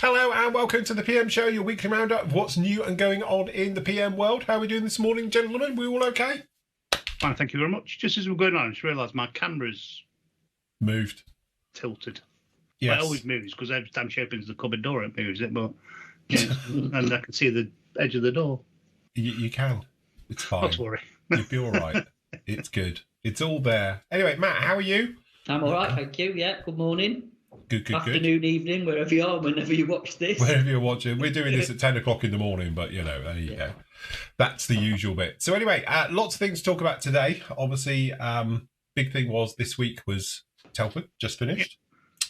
Hello and welcome to the PM Show, your weekly roundup of what's new and going on in the PM world. How are we doing this morning, gentlemen? We all okay? Fine, thank you very much. Just as we're going on, I just realised my camera's moved, tilted. Yes. Well, it always moves because every time she opens the cupboard door, it moves it. But yeah, and I can see the edge of the door. You can. It's fine. Not to worry. You'll be all right. It's good. It's all there. Anyway, Matt, how are you? I'm all right, thank you. Yeah, good morning. Good. Afternoon, evening, wherever you are, whenever you watch this. Wherever you're watching. We're doing this at 10 o'clock in the morning, but, there you go. That's the usual bit. So anyway, lots of things to talk about today. Obviously, big thing was this week was Telford, just finished,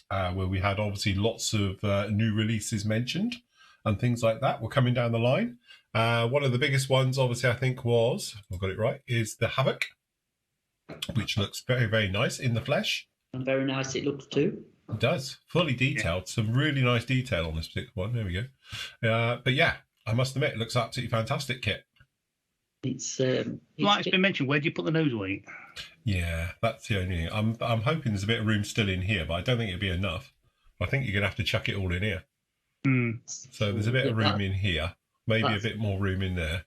where we had obviously lots of new releases mentioned and things like that were coming down the line. One of the biggest ones, obviously, I think was, if I've got it right, is the Havoc, which looks very, very nice in the flesh. And very nice it looks too. It does. Fully detailed. Some really nice detail on this particular one. There we go. But yeah, I must admit, it looks absolutely fantastic kit. It's like it's been mentioned, where do you put the nose weight? Yeah, that's the only thing. I'm hoping there's a bit of room still in here, but I don't think it'd be enough. I think you're going to have to chuck it all in here. So there's a bit of room in here. Maybe a bit more room in there.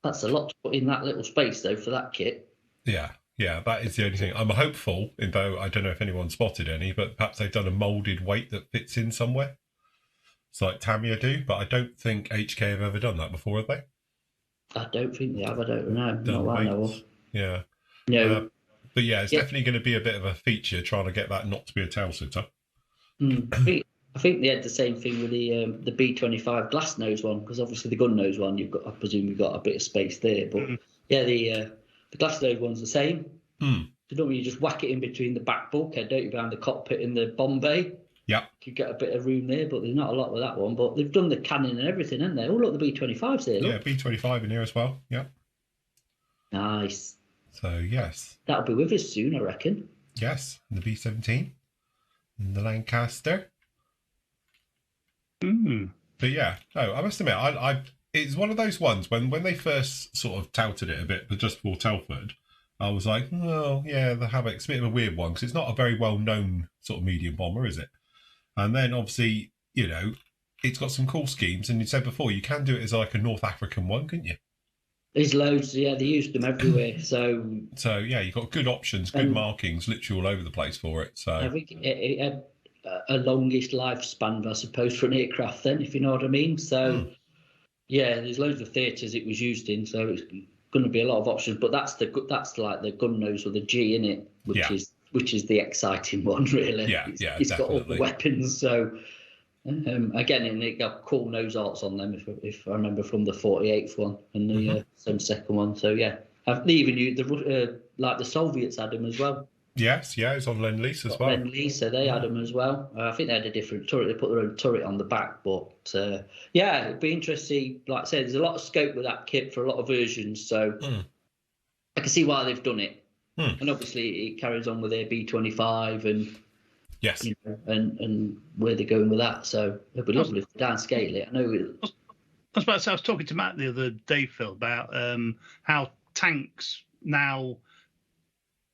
That's a lot to put in that little space, though, for that kit. Yeah, that is the only thing. I'm hopeful, though I don't know if anyone spotted any, but perhaps they've done a moulded weight that fits in somewhere. It's like Tamiya do, but I don't think HK have ever done that before, have they? I don't think they have. I don't know. Not what I know of. Yeah. No. But yeah, it's definitely going to be a bit of a feature trying to get that not to be a tail sitter. I think they had the same thing with the B25 glass nose one, because obviously the gun nose one, I presume you've got a bit of space there, but the glass nose one's the same. You don't really just whack it in between the back bulkhead, don't you, behind the cockpit and the bomb bay? Yeah. You get a bit of room there, but there's not a lot with that one. But they've done the cannon and everything, haven't they? Oh, look, the B25's there. Look. Yeah, B25 in here as well. Yeah. Nice. So, yes. That'll be with us soon, I reckon. Yes, the B17 and the Lancaster. But yeah, I must admit, it's one of those ones when they first sort of touted it a bit, but just before Telford, I was like, oh yeah, the Havoc's a bit of a weird one because it's not a very well known sort of medium bomber, is it? And then obviously, it's got some cool schemes, and you said before you can do it as like a North African one, couldn't you? There's loads, yeah. They used them everywhere, so yeah, you've got good options, good markings, literally all over the place for it. So I think it had a longish lifespan, I suppose, for an aircraft then, if you know what I mean. So, yeah, there's loads of theatres it was used in, so it's going to be a lot of options. But that's like the gun nose with the G in it, which is the exciting one, really. Yeah, it's got all the weapons. So, again, and it got cool nose arts on them, if I remember, from the 48th one and the second one. So, yeah, they even used like the Soviets had them as well. Yes, it's on Lend-Lease as well. Lend-Lease, so they had them as well. I think they had a different turret. They put their own turret on the back, but it'd be interesting. Like I said, there's a lot of scope with that kit for a lot of versions, so I can see why they've done it. And obviously, it carries on with their B25 and and where they're going with that. So it'd be lovely to downscale it. I know. I was talking to Matt the other day, Phil, about how tanks now.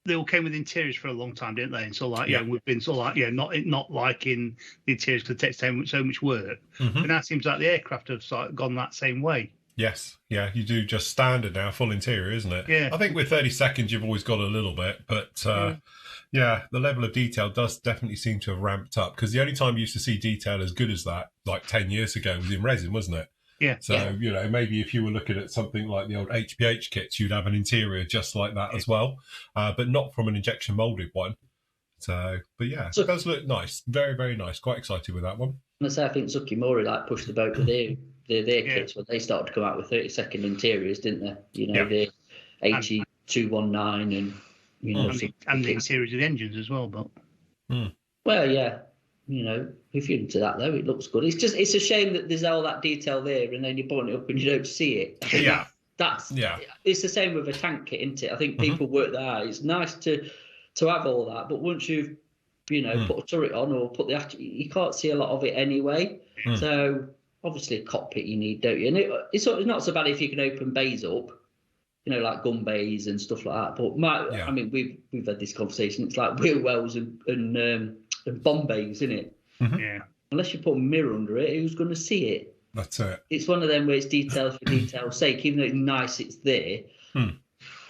They all came with interiors for a long time, didn't they? And so, we've been not liking the interiors because it takes so much work. But now it seems like the aircraft have gone that same way. Yes, you do just standard now, full interior, isn't it? Yeah. I think with 30 seconds, you've always got a little bit, but the level of detail does definitely seem to have ramped up because the only time you used to see detail as good as that, like 10 years ago, was in resin, wasn't it? Yeah. So, maybe if you were looking at something like the old HPH kits, you'd have an interior just like that as well, but not from an injection molded one. So, but yeah, it does look nice. Very, very nice. Quite excited with that one. I think Zuki Mori pushed the boat with their kits when they started to come out with 30-second interiors, didn't they? The 8219 and the interiors of the engines as well, but. Well, yeah. If you're into that though, it looks good. It's a shame that there's all that detail there, and then you button it up and you don't see it. It's the same with a tank kit, isn't it? I think people work that out. It's nice to have all that, but once you've put a turret on or put you can't see a lot of it anyway. So obviously a cockpit you need, don't you? And it's not so bad if you can open bays up, like gun bays and stuff like that. But I mean, we've had this conversation. It's like wheel wells and bomb bays, isn't it? Yeah. unless you put a mirror under it, who's going to see it? That's it. It's one of them where it's details for detail's sake. Even though it's nice, it's there.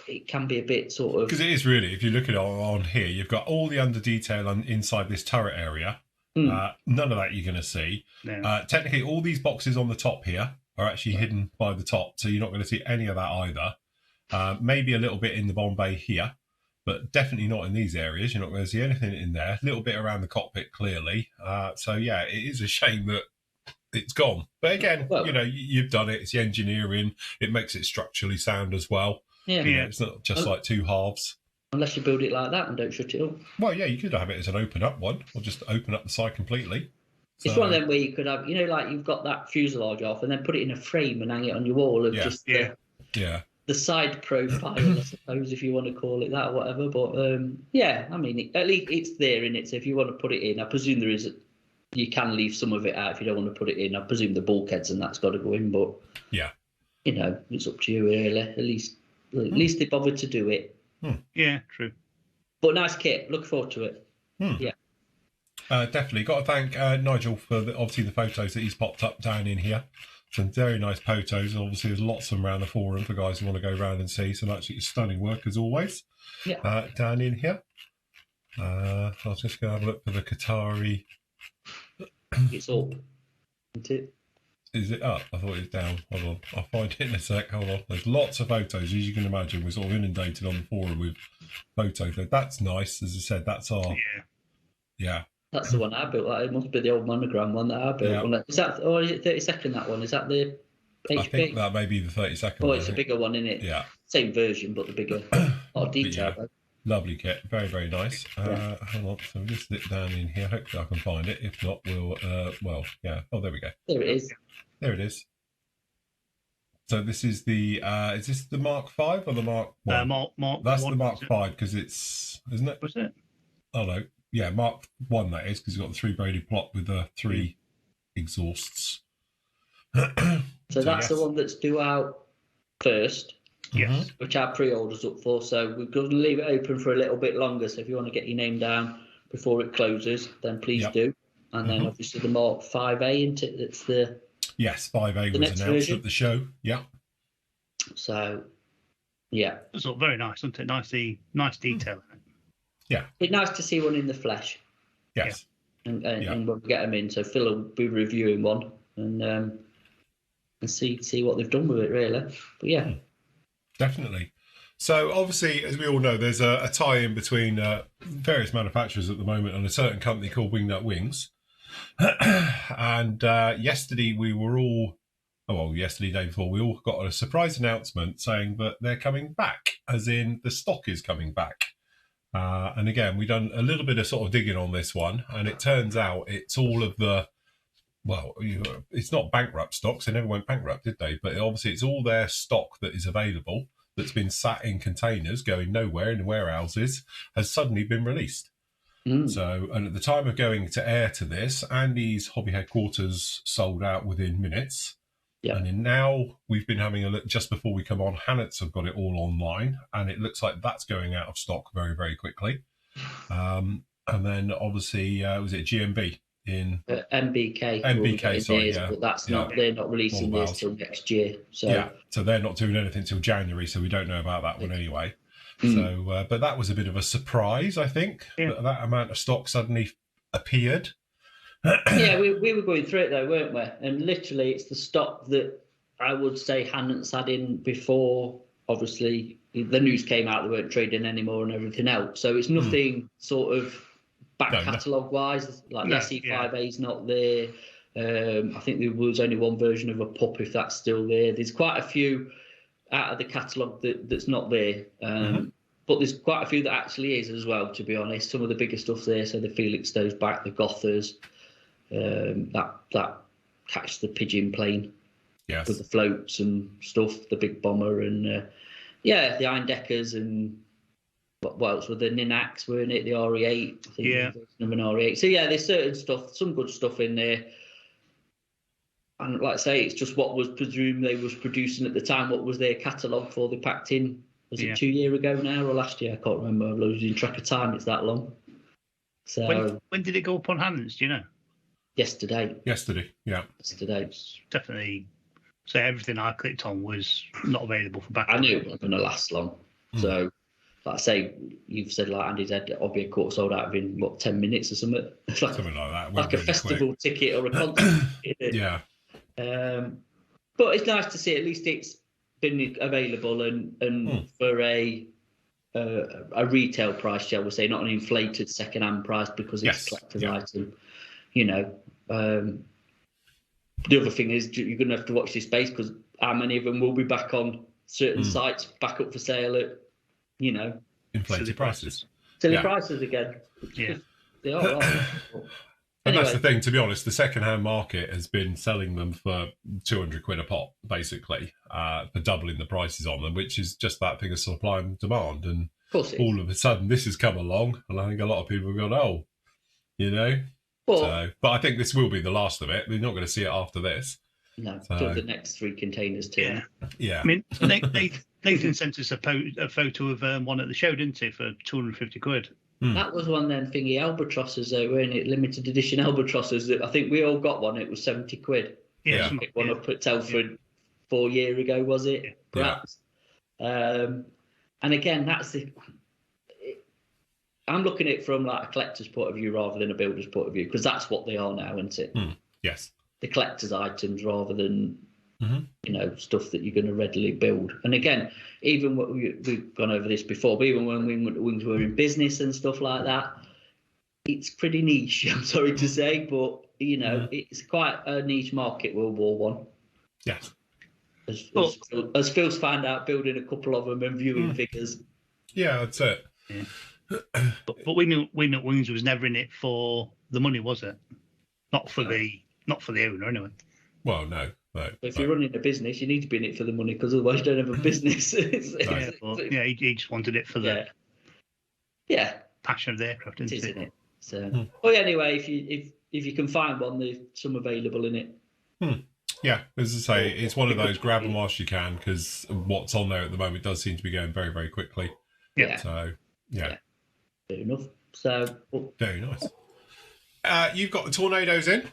It can be a bit sort of... Because it is really, if you look at it on here, you've got all the under detail inside this turret area. None of that you're going to see. No. Technically, all these boxes on the top here are actually hidden by the top, so you're not going to see any of that either. Maybe a little bit in the bomb bay here, but definitely not in these areas. You're not going to see anything in there. A little bit around the cockpit, clearly. So, yeah, it is a shame that it's gone. But again, you've done it. It's the engineering. It makes it structurally sound as well. Yeah. It's not just like two halves. Unless you build it like that and don't shut it up. Well, yeah, you could have it as an open up one, or just open up the side completely. So, it's one of them where you could have, like you've got that fuselage off and then put it in a frame and hang it on your wall of just the side profile, I suppose, if you want to call it that or whatever. But I mean, at least it's there in it. So if you want to put it in, I presume there is. You can leave some of it out if you don't want to put it in. I presume the bulkheads and that's got to go in, but it's up to you really. At least they bothered to do it. Yeah, true. But nice kit. Look forward to it. Yeah. Definitely. Got to thank Nigel for obviously the photos that he's popped up down in here. Some very nice photos. Obviously, there's lots of them around the forum for guys who want to go around and see. Some absolutely stunning work as always. Yeah. Down in here. I was just going to have a look for the Qatari. It's up. Isn't it? Is it up? I thought it was down. Hold on. I'll find it in a sec. Hold on. There's lots of photos. As you can imagine, we're sort of inundated on the forum with photos. That's nice. As I said, that's our... Yeah. That's the one I built. It must be the old monogram one that I built. Yeah. Is that, or is it 32nd, that one? Is that the HP? I think that may be the 32nd one. Oh, it's a bigger one, isn't it? Yeah. Same version, but the bigger. A lot of detail, though. Lovely kit. Very, very nice. Hold on. So we'll just slip down in here. Hopefully I can find it. If not, we'll... Oh, there we go. There it is. There it is. So this is the... is this the Mark 5 or the Mark 1? Mark That's 1, the Mark 5 because it's... Isn't it? Was it? Oh, no. Yeah, Mark 1 that is, because you've got the 3 braided plot with the 3 exhausts. So that's the one that's due out first. Yes. Which our pre-order's up for. So we're going to leave it open for a little bit longer. So if you want to get your name down before it closes, then please do. And then obviously the Mark 5A, isn't it? That's the... Yes, 5A was announced version at the show. Yeah. So, yeah. It's all very nice, isn't it? Nice detail in it. Yeah. It's nice to see one in the flesh. Yes. And when we get them in. So Phil will be reviewing one and see what they've done with it, really. But yeah. Definitely. So obviously, as we all know, there's a tie-in between various manufacturers at the moment and a certain company called Wingnut Wings. And yesterday we were all, day before, we all got a surprise announcement saying that they're coming back, as in the stock is coming back. And again, we've done a little bit of sort of digging on this one, and it turns out it's all of the, it's not bankrupt stocks. They never went bankrupt, did they? But obviously it's all their stock that is available that's been sat in containers going nowhere in warehouses has suddenly been released. So, and at the time of going to air to this, Andy's hobby headquarters sold out within minutes. Yeah. And now we've been having a look just before we come on. Hannets have got it all online, and it looks like that's going out of stock very, very quickly. And then obviously, was it GMB in MBK? MBK, sorry, but that's not. They're not releasing theirs till next year. So so they're not doing anything till January. So we don't know about that one anyway. So, but that was a bit of a surprise, I think, that amount of stock suddenly appeared. Yeah, we were going through it though, weren't we? And literally, it's the stock that I would say Hannets had in before. Obviously, the news came out; they weren't trading anymore and everything else. So it's nothing sort of back catalogue wise. Like the SE5A's not there. I think there was only one version of a pup, if that's still there. There's quite a few out of the catalogue that's not there. But there's quite a few that actually is as well, to be honest. Some of the bigger stuff's there, so the Felixstowe's back, the Gothers, that catch the pigeon plane with the floats and stuff, the big bomber, and the Eindeckers, and what else were the Ninax, weren't it? The RE8, I think an RE8. So there's certain stuff, some good stuff in there. And like I say, it's just what was presumed they was producing at the time. What was their catalogue for? They packed in. Was it 2 years ago now or last year? I can't remember. I'm losing track of time. It's that long. So when did it go up on Hannets? Do you know? Yesterday. Yesterday. Definitely. So everything I clicked on was not available for back. I knew it wasn't going to last long. So, like I say, you've said like Andy said, Obby Court sold out within 10 minutes or something. It's like something like that. Like a festival ticket or a concert. Yeah. But it's nice to see at least it's been available and for a retail price, shall we say, not an inflated second-hand price because it's a collector's item. You know, the other thing is you're going to have to watch this space because how many of them will be back on certain sites, back up for sale at, you know, inflated prices. Silly prices again. Yeah. They are. And that's the thing, to be honest, the second-hand market has been selling them for 200 quid a pop, basically, for doubling the prices on them, which is just that thing of supply and demand. And all of a sudden, this has come along, and I think a lot of people have gone, oh, you know. But I think this will be the last of it. We're not going to see it after this. No, till the next 3 containers too. Yeah. I mean, Nathan sent us a photo of one at the show, didn't he, for 250 quid. That was one of them thingy albatrosses, though, weren't it? Limited edition albatrosses. That I think we all got one. It was 70 quid. Yeah. Picked one up at Telford 4 years ago, was it? Yeah. Perhaps. And again, that's the. I'm looking at it from like a collector's point of view rather than a builder's point of view because that's what they are now, isn't it? Yes. The collector's items rather than you know, stuff that you're going to readily build. And again, even what we've gone over this before, but even when Wings were in business and stuff like that, it's pretty niche. I'm sorry to say, but you know, it's quite a niche market. World War One. Yes. As Phil's found out, building a couple of them and viewing figures. Yeah, that's it. Yeah. but we knew Wings was never in it for the money, was it? Not for the owner, anyway. Well, no. If you're running a business, you need to be in it for the money because otherwise you don't have a business. He just wanted it for the passion of the aircraft, isn't it? So, well, anyway, if you can find one, there's some available in it. Yeah, as I say, it's one of those grab them whilst you can because what's on there at the moment does seem to be going very, very quickly. Yeah. So, yeah. Fair enough. So, very nice. You've got the Tornadoes in.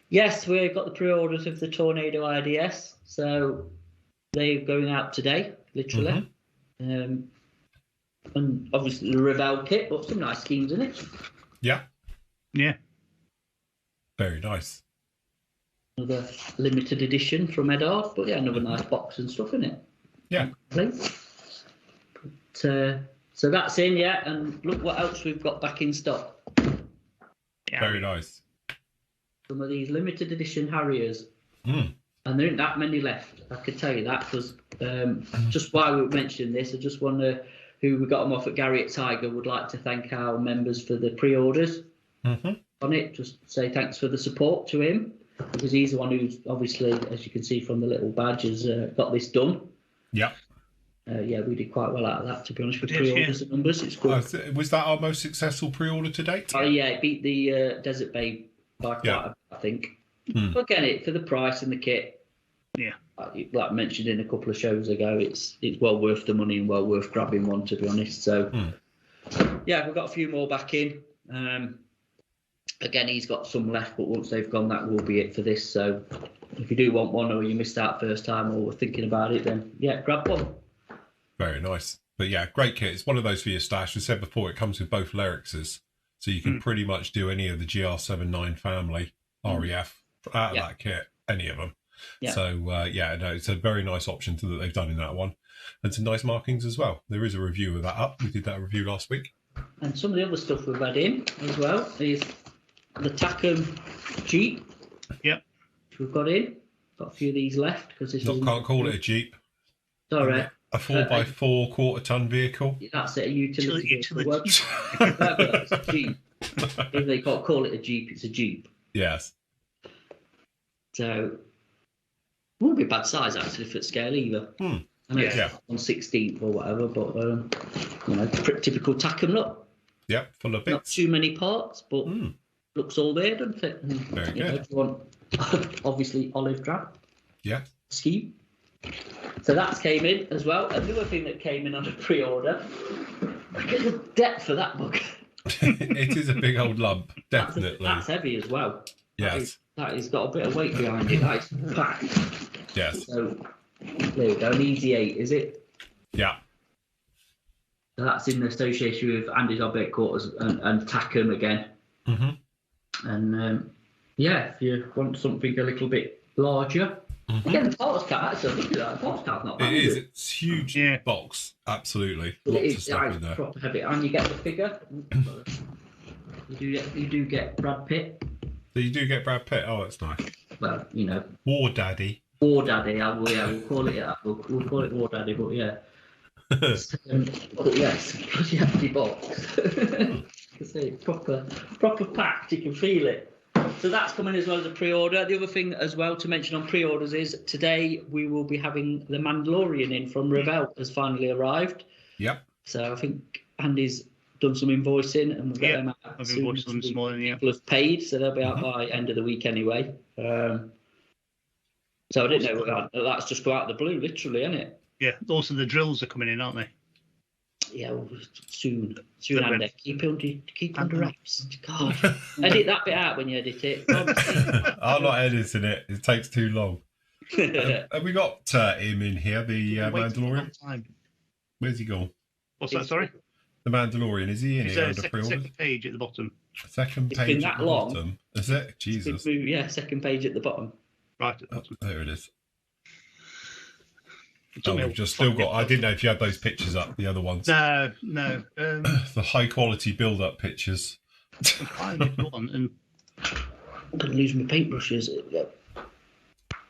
Yes, we've got the pre-orders of the Tornado IDS, so they're going out today, literally. And obviously the Revel kit, but some nice schemes in it. Yeah. Yeah. Very nice. Another limited edition from Eddard, but yeah, another nice box and stuff in it. Yeah. But, so that's in, and look what else we've got back in stock. Yeah. Very nice. Some of these limited edition Harriers, and there aren't that many left. I could tell you that because just while we mentioned this, I just wonder who we got them off at Gary at Tiger would like to thank our members for the pre-orders on it. Just say thanks for the support to him because he's the one who's obviously, as you can see from the little badge, has got this done. Yeah. We did quite well out of that, to be honest, with pre-orders and numbers. It's cool. Was that our most successful pre-order to date? Oh, yeah, it beat the Desert Bay by quite a bit, I think. But again, for the price and the kit, like I mentioned in a couple of shows ago, it's well worth the money and well worth grabbing one, to be honest. So, we've got a few more back in. Again, he's got some left, but once they've gone, that will be it for this. So, if you do want one or you missed out first time or were thinking about it, then, grab one. Very nice. But great kit. It's one of those for your stash. We said before, it comes with both Lyricses. So you can pretty much do any of the GR79 family REF out of that kit, any of them. Yeah. So, it's a very nice option that they've done in that one. And some nice markings as well. There is a review of that up. We did that review last week. And some of the other stuff we've had in as well is the Tackham Jeep. Yeah. Which we've got in. Got a few of these left. Can't call it a Jeep. Sorry. A 4x4 quarter-ton vehicle. That's it, a utility vehicle. It's a Jeep. If they can't call it a Jeep, it's a Jeep. Yes. So, it wouldn't be a bad size actually for scale either. I know it's on 16th or whatever, but typical Tackham look. Yep, full of bits. Not too many parts, but looks all there, doesn't it? And, very good. If you want, obviously olive drab. Yeah. Scheme. So that's came in as well. Another thing that came in on a pre-order. Look at the depth of that book. It is a big old lump, definitely. That's heavy as well. Yes. That has got a bit of weight behind it. That is packed. Yes. So there we go. An easy 8, is it? Yeah. So that's in association with Andy's Object Quarters and Tackham again. Mm-hmm. And if you want something a little bit larger, again, the parts card. Actually, look at that. The parts card's not bad. It is. It's a huge box. Absolutely. Lots of stuff in there. Proper heavy. And you get the figure. You do get Brad Pitt. So you do get Brad Pitt. Oh, that's nice. Well, War Daddy. War Daddy. We'll call it that. We'll call it War Daddy. But yeah. Yes, bloody empty box. proper packed. You can feel it. So that's coming as well as a pre-order. The other thing as well to mention on pre-orders is today we will be having the Mandalorian in from Revell has finally arrived. Yep. So I think Andy's done some invoicing and we'll get them out. I've invoiced them this morning. People have paid, so they'll be out by end of the week anyway. So I didn't know that's just go out of the blue, literally, isn't it? Yeah. Also, the drills are coming in, aren't they? Yeah, well, soon, Andy. Keep under wraps. God, edit that bit out when you edit it. I'm not editing it. It takes too long. Have we got him in here, the Mandalorian? Where's he gone? What's that? Sorry. The Mandalorian, is he in here under pre-order? Second page at the bottom. Second page at the bottom. Is it? Jesus. Second page at the bottom. Right. There it is. We've just still got. I didn't know if you had those pictures up, the other ones. No. The high quality build-up pictures. I'm going to lose my paintbrushes.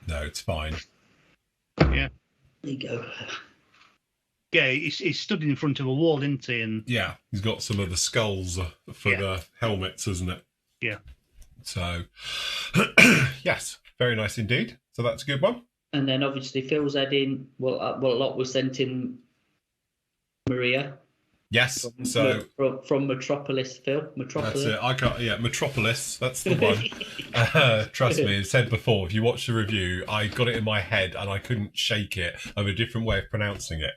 No, it's fine. Yeah. There you go. Yeah, he's stood in front of a wall, isn't he? And yeah, he's got some of the skulls for the helmets, isn't it? Yeah. So, yes, very nice indeed. So that's a good one. And then obviously Phil's adding, a lot was sent in Maria. Yes, from Metropolis, Phil. Metropolis. That's it. Metropolis. That's the one. Trust me, I've said before, if you watch the review, I got it in my head and I couldn't shake it. I have a different way of pronouncing it.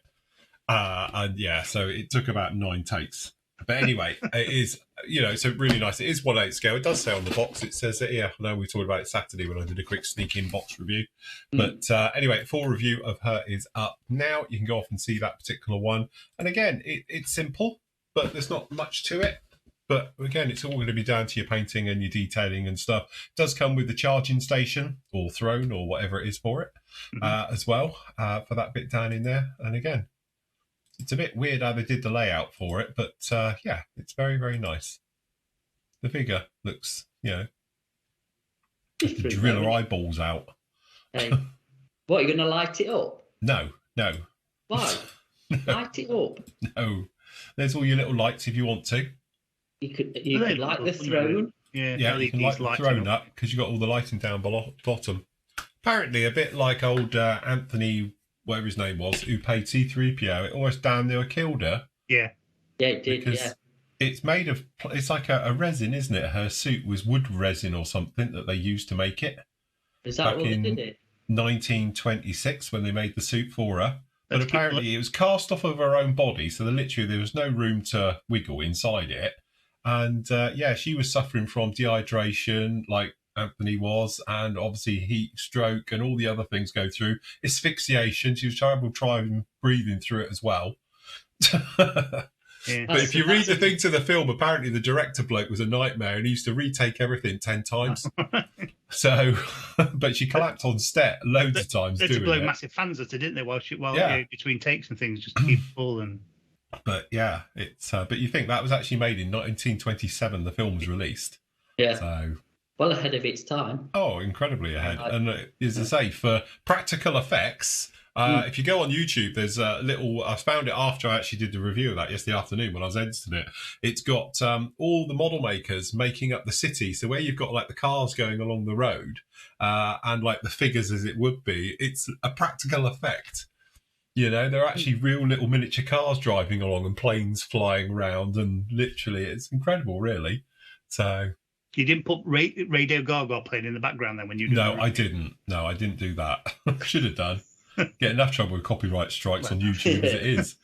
So it took about 9 takes. But anyway, it is, so really nice. It is 1/8 scale. It does say on the box, it says it here. I know we talked about it Saturday when I did a quick sneak in box review. But anyway, full review of her is up now. You can go off and see that particular one. And again, it's simple, but there's not much to it. But again, it's all going to be down to your painting and your detailing and stuff. It does come with the charging station or throne or whatever it is for it as well, for that bit down in there. And again, it's a bit weird how they did the layout for it, but it's very, very nice. The figure looks, drill her eyeballs out. Hey. What, you're going to light it up? No. Why? Light it up? No. There's all your little lights if you want to. You could light the throne. Yeah, you can light the throne up because you've got all the lighting down bottom. Apparently, a bit like old Anthony, whatever his name was, who paid C-3PO, it almost damn near killed her. Yeah. Yeah, it did, because it's made of, it's like a resin, isn't it? Her suit was wood resin or something that they used to make it. Is that what they did it? 1926 when they made the suit for her. But apparently it was cast off of her own body, so there was no room to wiggle inside it. And she was suffering from dehydration, like Anthony was, and obviously heat stroke and all the other things go through. Asphyxiation, she was terrible trying breathing through it as well. Yeah. But if you read the thing to the film, apparently the director bloke was a nightmare and he used to retake everything 10 times. So, but she collapsed on set loads of times doing it. They blow massive fans at her, didn't they? Between takes and things, just to keep falling. But yeah, it's. But you think that was actually made in 1927? The film was released. Yeah. So. Well ahead of its time. Oh, incredibly ahead. And as I say, for practical effects, if you go on YouTube, there's a little... I found it after I actually did the review of that yesterday afternoon when I was editing it. It's got all the model makers making up the city. So where you've got like the cars going along the road and like the figures as it would be, it's a practical effect. They're actually real little miniature cars driving along and planes flying around, and literally it's incredible, really. So... You didn't put Radio Gaga playing in the background then when you did No, I didn't. No, I didn't do that. Should have done. Get enough trouble with copyright strikes on YouTube as it is.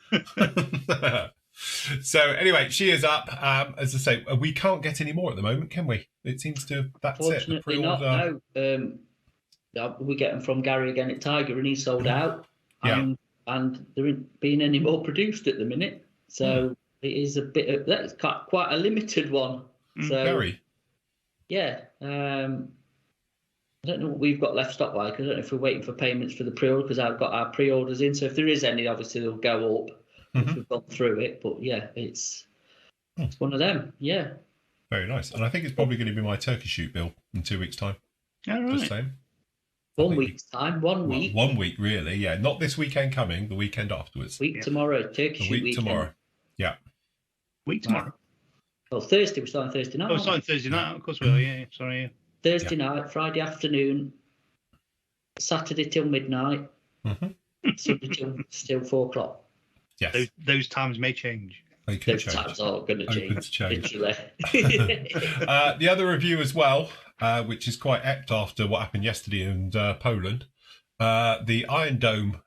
So anyway, she is up. As I say, we can't get any more at the moment, can we? It seems to. That's it. The Fortunately not. No. We get them from Gary again at Tiger, and he sold out. And there ain't been any more produced at the minute. So it is a bit of that's quite a limited one. So very. Yeah. I don't know what we've got left stock like. I don't know if we're waiting for payments for the pre-order because I've got our pre-orders in. So if there is any, obviously they'll go up once we've gone through it. But yeah, it's one of them. Yeah. Very nice. And I think it's probably going to be my turkey shoot, Bill, in 2 weeks' time. All right. Just saying. 1 week's time. 1 week. 1 week, really. Yeah. Not this weekend coming, the weekend afterwards. Week tomorrow. Turkey shoot week weekend. tomorrow. Yeah. Week tomorrow. Well, Thursday. We're starting Thursday night. Oh, we're starting Thursday night. Of course we are. Yeah. Sorry. Yeah. Thursday night, Friday afternoon, Saturday till midnight, Sunday till still 4 o'clock. Yes. Those times may change. They could Those change. times are going to change. Literally. The other review as well, which is quite apt after what happened yesterday in Poland. The Iron Dome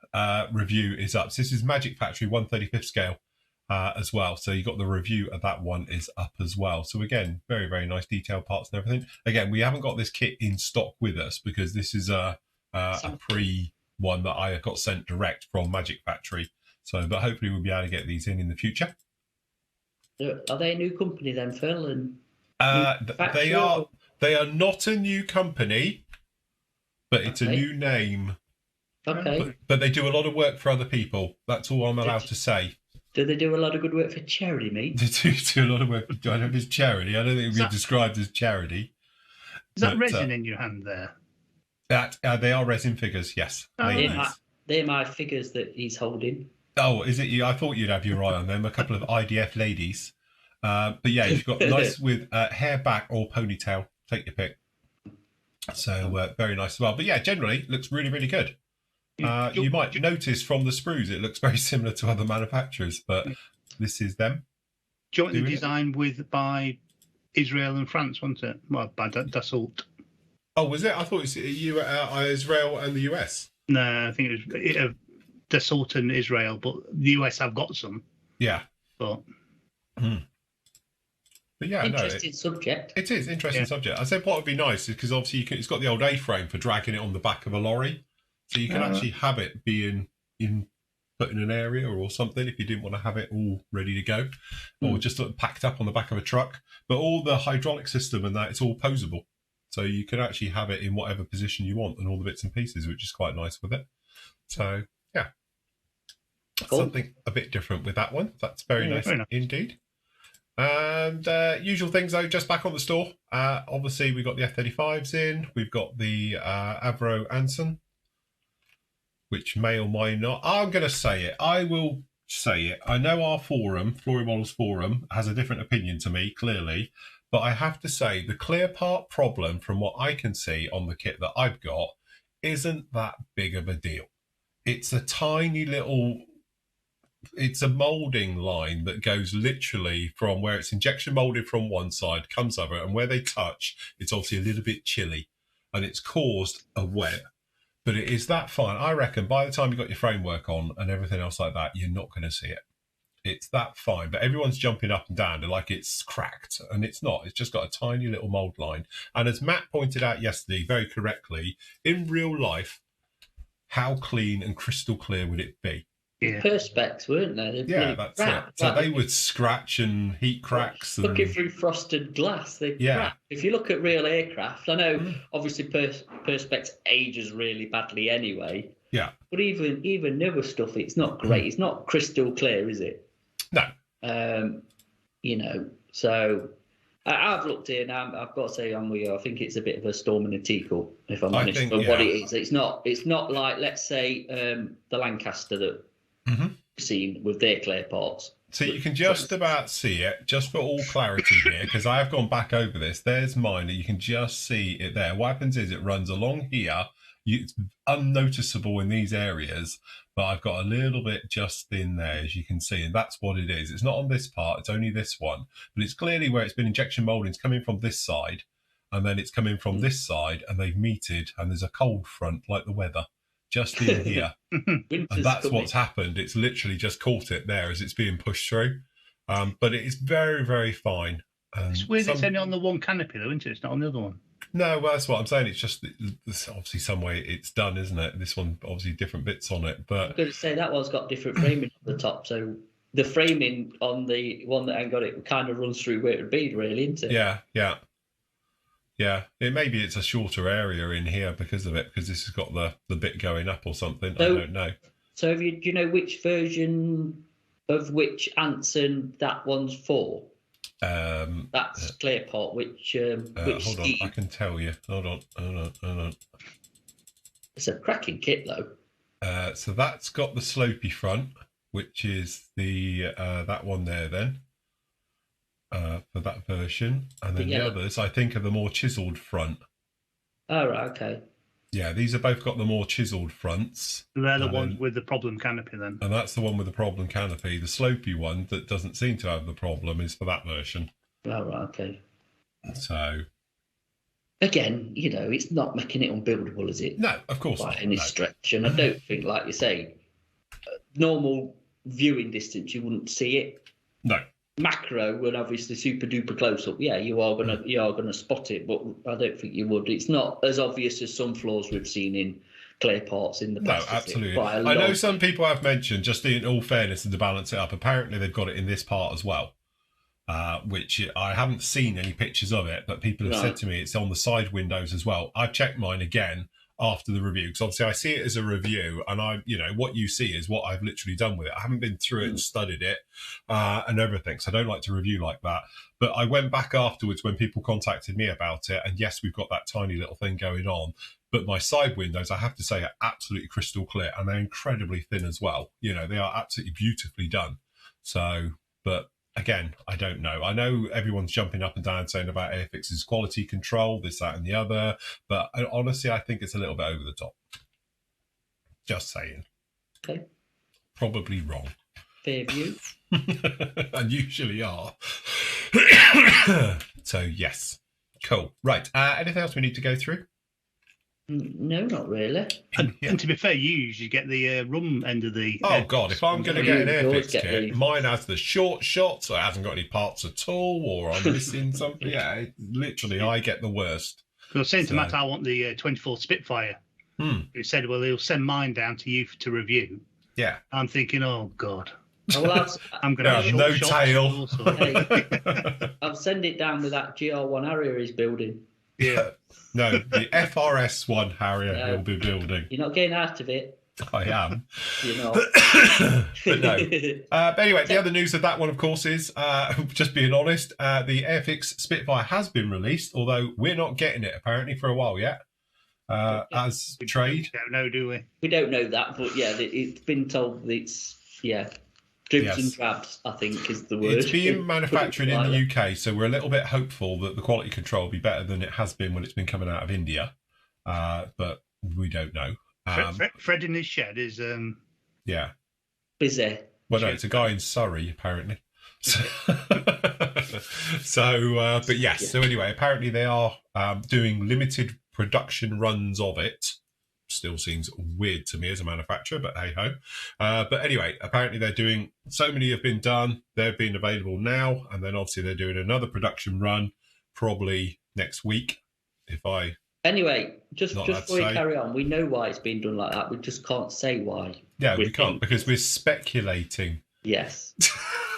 review is up. So this is Magic Factory 1/35th scale as well. So you got the review of that one is up as well. So again, very, very nice detailed parts and everything. Again, we haven't got this kit in stock with us because this is a pre one that I got sent direct from Magic Factory. So, but hopefully we'll be able to get these in the future. Are they a new company then, Phil? And they are not a new company, but it's a new name. Okay. But they do a lot of work for other people. That's all I'm allowed to say. Do they do a lot of good work for charity, mate? They do a lot of work. I don't know if it's charity. I don't think it would be described as charity. Is that resin in your hand there? That they are resin figures, yes. Oh, they're my figures that he's holding. Oh, is it you? I thought you'd have your eye on them. A couple of IDF ladies. But yeah, you've got nice with hair back or ponytail. Take your pick. So very nice as well. But yeah, generally looks really, really good. You might notice from the sprues it looks very similar to other manufacturers, but this is them. Jointly designed by Israel and France, wasn't it? Well, by Dassault. Oh, was it? I thought it was Israel and the US. No, I think it was Dassault and Israel, but the US have got some. Yeah. But yeah, interesting subject. It is interesting subject. I said what would be nice is because obviously it's got the old A-frame for dragging it on the back of a lorry. So you can actually have it being put in an area or something if you didn't want to have it all ready to go, or just sort of packed up on the back of a truck. But all the hydraulic system and that, it's all posable. So you can actually have it in whatever position you want and all the bits and pieces, which is quite nice with it. So, yeah. Cool. Something a bit different with that one. That's very nice indeed. And usual things, though, just back on the store. Obviously, we've got the F-35s in. We've got the Avro Anson, which may or may not. I'm going to say it. I will say it. I know our forum, Flory Models Forum, has a different opinion to me, clearly. But I have to say, the clear part problem, from what I can see on the kit that I've got, isn't that big of a deal. It's a tiny little... It's a moulding line that goes literally from where it's injection moulded from one side, comes over, and where they touch, it's obviously a little bit chilly. And it's caused a web. But it is that fine. I reckon by the time you've got your framework on and everything else like that, you're not going to see it. It's that fine. But everyone's jumping up and down like it's cracked. And it's not. It's just got a tiny little mould line. And as Matt pointed out yesterday, very correctly, in real life, how clean and crystal clear would it be? Yeah. Perspex, weren't they? That's it. So they would scratch and heat cracks. Looking through frosted glass, they crack. If you look at real aircraft, I know obviously Perspex ages really badly anyway. Yeah. But even newer stuff, it's not great. It's not crystal clear, is it? No. So I've looked here now. I've got to say, I think it's a bit of a storm in a teacup, if I'm honest. But what it is, it's not like, let's say, the Lancaster that we've seen with their clear parts. So you can just about see it, just for all clarity here, because I have gone back over this. There's mine, and you can just see it there. What happens is it runs along here. It's unnoticeable in these areas, but I've got a little bit just in there, as you can see, and that's what it is. It's not on this part, it's only this one, but it's clearly where it's been injection moulding. It's coming from this side, and then it's coming from this side, and they've meted, and there's a cold front, like the weather, just in here. And that's what's happened. It's literally just caught it there as it's being pushed through. But it is very, very fine. It's weird it's only on the one canopy, though, isn't it? It's not on the other one. No, well, that's what I'm saying. It's just there's obviously some way it's done, isn't it? This one, obviously, different bits on it. But I'm going to say that one's got different framing on the top, so the framing on the one that ain't got it kind of runs through where it would be, really, isn't it? Yeah. Maybe it's a shorter area in here because of it, because this has got the bit going up or something. So, I don't know. So, do you know which version of which Anson that one's for? That's clear pot. Which hold on, I can tell you. Hold on. It's a cracking kit, though. So that's got the slopey front, which is the that one there. Then for that version, and then the others, I think, are the more chiselled front. Oh, right, okay. Yeah, these have both got the more chiselled fronts. They're the ones with the problem canopy, then. And that's the one with the problem canopy. The slopey one that doesn't seem to have the problem is for that version. Oh, right, okay. So, again, it's not making it unbuildable, is it? No, of course not. By any stretch. And I don't think, like you say, normal viewing distance, you wouldn't see it. No. Macro and obviously super duper close up, you are gonna spot it, but I don't think you would. It's not as obvious as some flaws we've seen in clay parts in the past. No, absolutely. I know some people have mentioned, just in all fairness and to balance it up, apparently they've got it in this part as well, which I haven't seen any pictures of it, but people have said to me it's on the side windows as well. I've checked mine again after the review, because obviously I see it as a review, and what you see is what I've literally done with it. I haven't been through it and studied it and everything, so I don't like to review like that. But I went back afterwards when people contacted me about it, and yes, we've got that tiny little thing going on, but my side windows, I have to say, are absolutely crystal clear, and they're incredibly thin as well. They are absolutely beautifully done. So, but again, I don't know. I know everyone's jumping up and down saying about Airfix's quality control, this, that, and the other. But honestly, I think it's a little bit over the top. Just saying. Okay. Probably wrong. Fair view. And usually are. So, yes. Cool. Right. Anything else we need to go through? No, not really. And to be fair, you usually get the rum end of the... Oh, God, if I'm going to get an Airfix kit, mine has the short shot, so it hasn't got any parts at all, or I'm missing something. Yeah, literally, I get the worst. I was saying to Matt, I want the 24 Spitfire. He said, well, he'll send mine down to you to review. Yeah. I'm thinking, oh, God. I'm going to have no tail. Hey, I'll send it down with that GR1 Harrier he's building. Yeah. No, the FRS1 Harrier he'll be building. You're not getting out of it. I am. You're not. But no. But anyway, the other news of that one, of course, is, just being honest, the Airfix Spitfire has been released, although we're not getting it, apparently, for a while yet, as trade. We don't know, do we? We don't know that, but yeah, it's been told that it's, dribs and drabs, I think, is the word. It's being manufactured in the UK, so we're a little bit hopeful that the quality control will be better than it has been when it's been coming out of India, but we don't know. Fred in his shed is... busy. Well, no, it's a guy in Surrey, apparently. So, but yes, so anyway, apparently they are doing limited production runs of it. Still seems weird to me as a manufacturer, but hey ho. But anyway, apparently they're doing, so many have been done, they've been available now, and then obviously they're doing another production run probably next week. Anyway, just before we carry on, we know why it's been done like that. We just can't say why. Yeah, we can't, because we're speculating. Yes.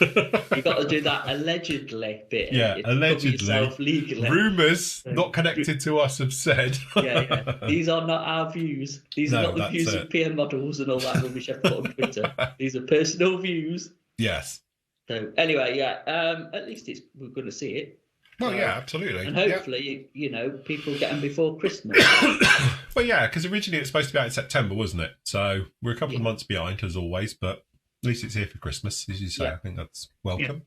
You've got to do that allegedly bit. Yeah, allegedly. Legally. Rumours not connected to us have said. Yeah. These are not our views. These are not the views of PM models and all that rubbish I've put on Twitter. These are personal views. Yes. So anyway, at least we're going to see it. Well, yeah, absolutely. And hopefully, people get them before Christmas. Well, yeah, because originally it's supposed to be out in September, wasn't it? So we're a couple of months behind, as always, but at least it's here for Christmas, as you say. I think that's welcome.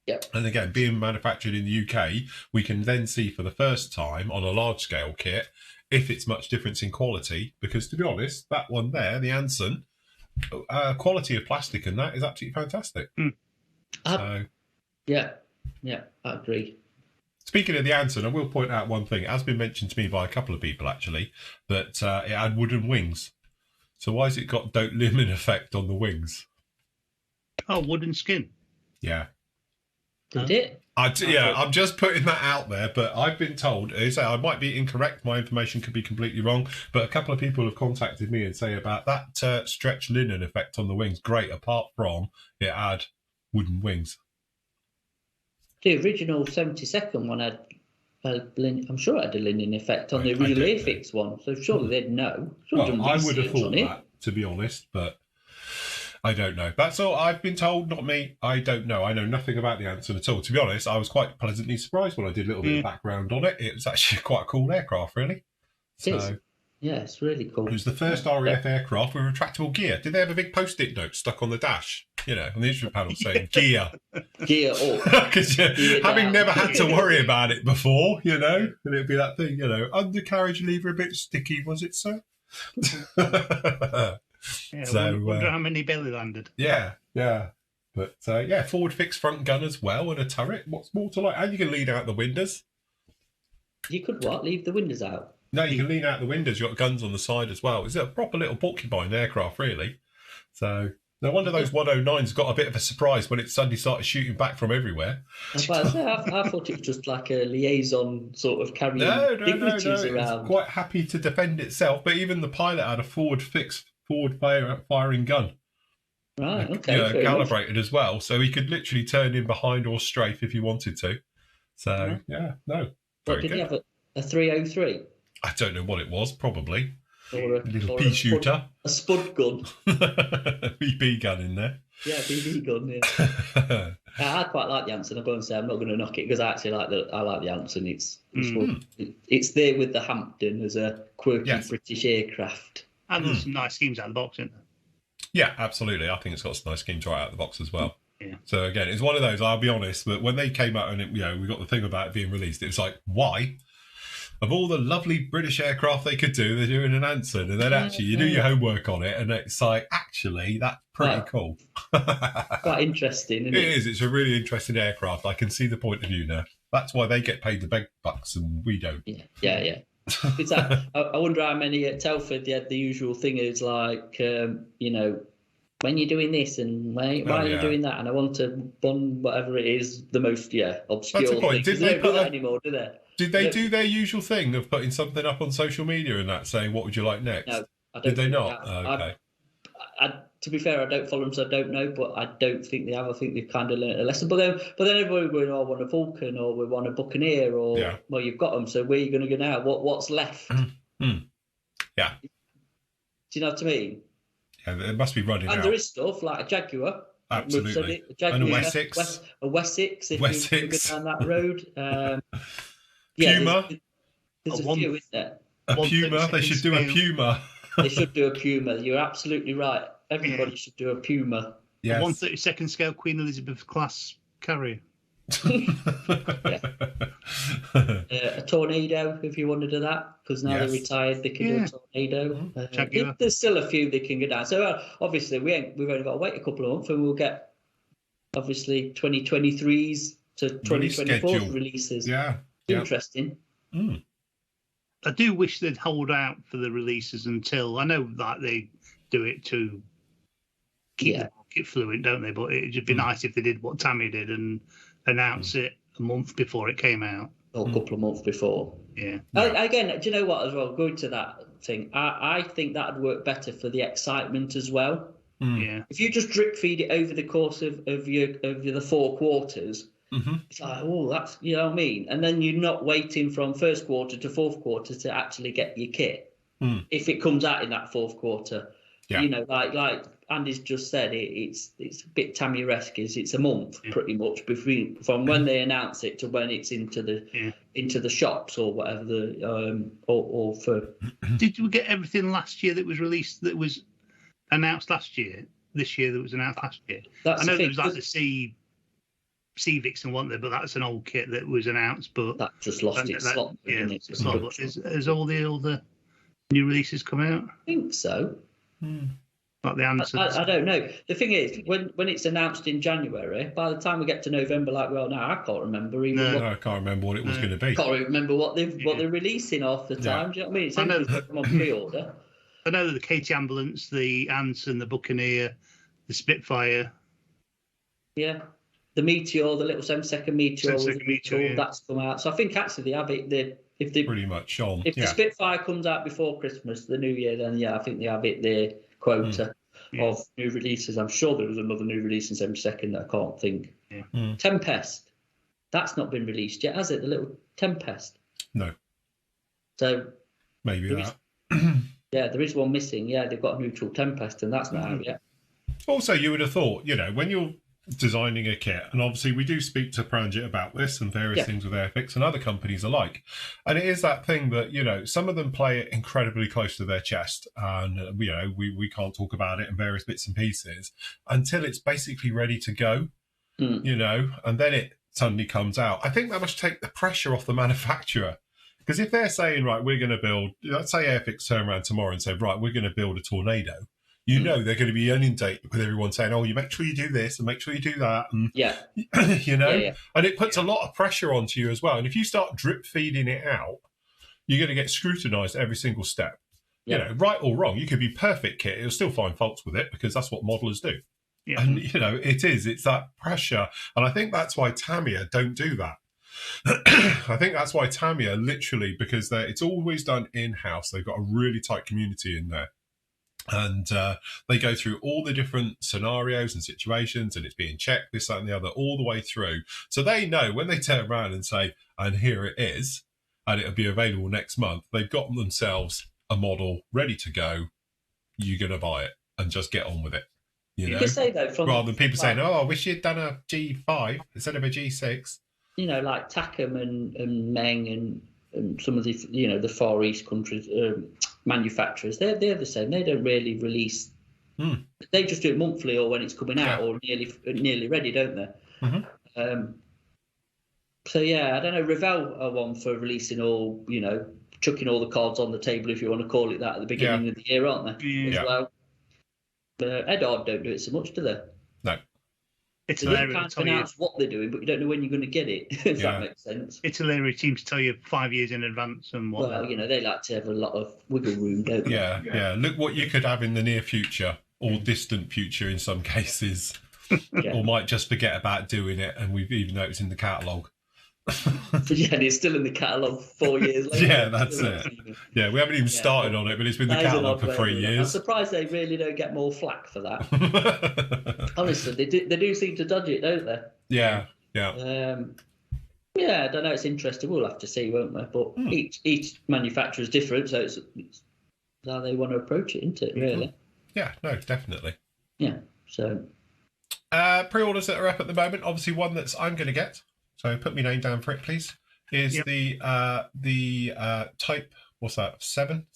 Yeah. And again, being manufactured in the UK, we can then see for the first time on a large-scale kit if it's much difference in quality. Because to be honest, that one there, the Anson, quality of plastic and that is absolutely fantastic. Yeah, I agree. Speaking of the Anson, I will point out one thing. It has been mentioned to me by a couple of people, actually, that it had wooden wings. So why has it got don't limit effect on the wings? Oh, wooden skin. Yeah. Did it? I'm just putting that out there, but I've been told, I might be incorrect, my information could be completely wrong, but a couple of people have contacted me and say about that stretch linen effect on the wings, great, apart from it had wooden wings. The original 72nd one had, I'm sure it had a linen effect on the original Airfix one, so surely they'd know. Well, I would have thought that, to be honest, but I don't know. That's all I've been told, not me. I don't know. I know nothing about the Anson at all. To be honest, I was quite pleasantly surprised when I did a little bit of background on it. It was actually quite a cool aircraft, really. Yeah, it's really cool. It was the first RAF aircraft with retractable gear. Did they have a big post-it note stuck on the dash, on the instrument panel saying gear? Gear up. Because having never had to worry about it before, and it'd be that thing, undercarriage lever a bit sticky, was it, sir? I wonder how many belly landed. Yeah. But, forward fixed front gun as well and a turret. What's more to like? And you can lean out the windows. You could what? Leave the windows out? No, you can lean out the windows. You've got guns on the side as well. It's a proper little porcupine aircraft, really. So no wonder those 109s got a bit of a surprise when it suddenly started shooting back from everywhere. I thought it was just like a liaison sort of carrying dignitaries around. It's quite happy to defend itself, but even the pilot had a forward firing gun. Right, okay. Calibrated as well, so he could literally turn in behind or strafe if he wanted to. So, Did he have a 303? I don't know what it was, probably. Or a little pea shooter. A spud gun. BB gun in there. Yeah, BB gun, yeah. I quite like the Anson. I'll go and say I'm not going to knock it because I actually like the Anson. It's there with the Hampton as a quirky British aircraft. And there's some nice schemes out of the box, isn't there? Yeah, absolutely. I think it's got some nice schemes right out of the box as well. Yeah. So again, it's one of those, I'll be honest, but when they came out and we got the thing about it being released, it was like, why? Of all the lovely British aircraft they could do, they're doing an Anson, and then actually you do your homework on it, and it's like, actually, that's pretty cool. Quite interesting, isn't it? It is. It's a really interesting aircraft. I can see the point of view now. That's why they get paid the big bucks and we don't. Yeah. It's like, I wonder how many at Telford they had the usual thing is like, when you're doing this and why are you doing that? And I want to bun whatever it is, the most obscure That's the point. thing. They don't do that anymore, do they? Did they do their usual thing of putting something up on social media and that saying, what would you like next? No, I don't. Did they not? Okay. To be fair, I don't follow them, so I don't know. But I don't think they have. I think they've kind of learned a lesson. But then everybody going, I want a Vulcan or we want a Buccaneer or well, you've got them. So where are you going to go now? What's left? Yeah. Do you know what I mean? Yeah, it must be running out. And there is stuff like a Jaguar. Absolutely. And a Wessex. A Wessex, if you go down that road. Puma. There's a few, isn't there? A Puma. They should do a Puma. They should do a Puma. You're absolutely right. Everybody should do a Puma. Yes. A 132nd scale Queen Elizabeth class carrier. A Tornado, if you want to do that, because now they're retired, they can do a Tornado. There's still a few they can get down. So obviously we've only got to wait a couple of months, and we'll get obviously 2023s to 2024 releases. Yeah, interesting. I do wish they'd hold out for the releases until I know that they do it to keep the market fluid, don't they? But it'd just be nice if they did what Tammy did and announce it a month before it came out. Or a couple of months before. Yeah. Again, do you know what as well? Going to that thing, I think that'd work better for the excitement as well. Yeah. If you just drip feed it over the course of the 4 quarters, it's like, oh, that's, you know what I mean? And then you're not waiting from first quarter to fourth quarter to actually get your kit. If it comes out in that fourth quarter, like Andy's just said, it's a bit Tammy-esque. It's a month pretty much from when they announce it to when it's into the shops or whatever. Or for. Did we get everything last year that was released that was announced last year? This year that was announced last year. I know there was like the Civics and one there, but that's an old kit that was announced. But that just lost its slot. Has all the new releases come out? I think so. Like the answers. I don't know. The thing is, when it's announced in January, by the time we get to November, like we are now, I can't remember even. No, I can't remember what it was going to be. Can't remember what they're releasing half the time. Do you know what I mean? It's only come on pre-order. I know that the Katie Ambulance, the Anson, the Buccaneer, the Spitfire. Yeah. the Meteor, the little 7-second Meteor, Meteor, that's come out. So I think actually they have it. If the pretty much on. If the Spitfire comes out before Christmas, the New Year, then I think they have it their quota of new releases. I'm sure there was another new release in 7-second that I can't think. Tempest. That's not been released yet, has it? The little Tempest. No. So maybe that. Yeah, there is one missing. Yeah, they've got a neutral Tempest, and that's not out yet. Also, you would have thought, when you're designing a kit, and obviously we do speak to Pranjit about this and various things with Airfix and other companies alike, and it is that thing that some of them play it incredibly close to their chest, and we can't talk about it in various bits and pieces until it's basically ready to go, and then it suddenly comes out. I think that must take the pressure off the manufacturer. Because if they're saying, right, we're going to build, let's say Airfix turn around tomorrow and say, right, we're going to build a Tornado, they're going to be inundated with everyone saying, oh, you make sure you do this and make sure you do that. And, and it puts a lot of pressure onto you as well. And if you start drip feeding it out, you're going to get scrutinized every single step. Right or wrong, you could be perfect kit. It'll still find faults with it because that's what modelers do. Yeah. And, it's that pressure. And I think that's why Tamiya don't do that. I think that's why Tamiya literally, because it's always done in-house. They've got a really tight community in there. And they go through all the different scenarios and situations, and it's being checked, this, that, and the other, all the way through. So they know when they turn around and say, and here it is, and it'll be available next month, they've got themselves a model ready to go. You're going to buy it and just get on with it. You can say, though, rather than people saying, oh, I wish you'd done a G5 instead of a G6. Like Takom and Meng and some of the, the Far East countries, manufacturers, they're the same. They don't really release. They just do it monthly or when it's coming out or nearly ready, don't they? So, I don't know. Revel are one for releasing all, chucking all the cards on the table, if you want to call it that, at the beginning of the year, aren't they? As well. Eddard don't do it so much, do they? No. It's you can't pronounce what they're doing, but you don't know when you're going to get it, if that makes sense. Italy seems to tell you 5 years in advance and what. Well, they like to have a lot of wiggle room, don't they? Yeah. Look what you could have in the near future, or distant future in some cases, or might just forget about doing it, and we've even though it's in the catalogue. And it's still in the catalogue 4 years later. Yeah, that's it. Yeah, we haven't even started on it, but it's been in the catalogue for 3 years. I'm surprised they really don't get more flack for that. Honestly, they do seem to dodge it, don't they? Yeah. I don't know. It's interesting. We'll have to see, won't we? But each manufacturer is different, so it's how they want to approach it, isn't it? Really? Yeah. No, definitely. Yeah. So. Pre-orders that are up at the moment. Obviously, one that's I'm going to get. So put my name down for it, please. Is the type, what's that, 7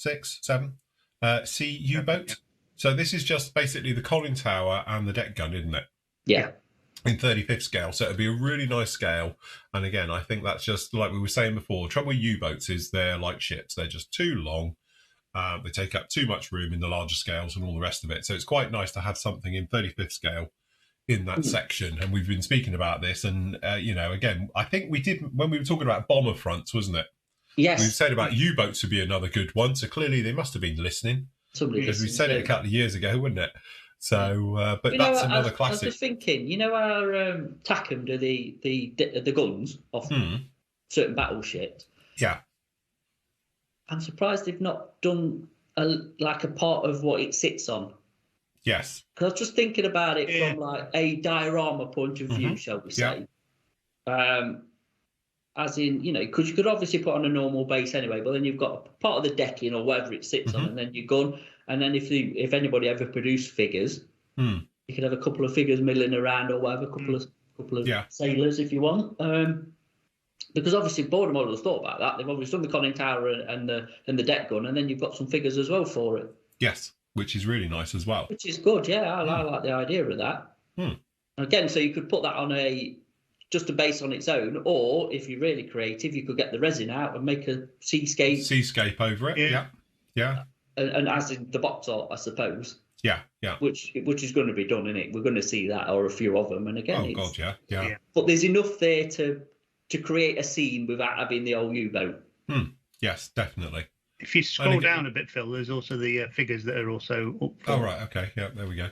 C U-boat. So this is just basically the conning tower and the deck gun, isn't it? Yeah. In 35th scale. So it'd be a really nice scale. And again, I think that's just like we were saying before. The trouble with U-boats is they're like ships. They're just too long. They take up too much room in the larger scales and all the rest of it. So it's quite nice to have something in 35th scale in that section, and we've been speaking about this, and again, I think we did when we were talking about bomber fronts, wasn't it? Yes. We've said about U-boats would be another good one, so clearly they must have been listening. Because we said it a couple of years ago, wouldn't it? So, but that's another classic. I was just thinking, our Takom do the guns off certain battleships. Yeah. I'm surprised they've not done a part of what it sits on. Yes. Because I was just thinking about it from like a diorama point of view, shall we say. As in, because you could obviously put on a normal base anyway, but then you've got part of the decking or whatever it sits on, and then your gun. And then if anybody ever produced figures, you could have a couple of figures milling around or whatever, a couple of sailors if you want. Because obviously border models thought about that. They've obviously done the conning tower and the deck gun, and then you've got some figures as well for it. Yes. Which is really nice as well. Which is good, I like the idea of that. Again, so you could put that on just a base on its own, or if you're really creative, you could get the resin out and make a seascape over it. Yeah. And as in the box art, I suppose. Yeah. Which is going to be done, isn't it? We're going to see that, or a few of them. And again, yeah. But there's enough there to create a scene without having the old U-boat. Yes, definitely. If you scroll down a bit, Phil, there's also the figures that are also up for. Oh, right. Okay. Yeah, there we go.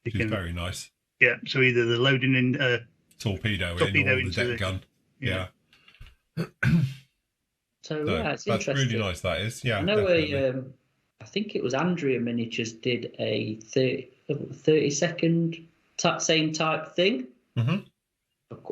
Which is very nice. Yeah, so either the loading in torpedo in or the deck gun. Yeah. So yeah, it's that's interesting. really nice. That is. Yeah. I know I think it was Andrea Miniatures did a 30-second same type thing.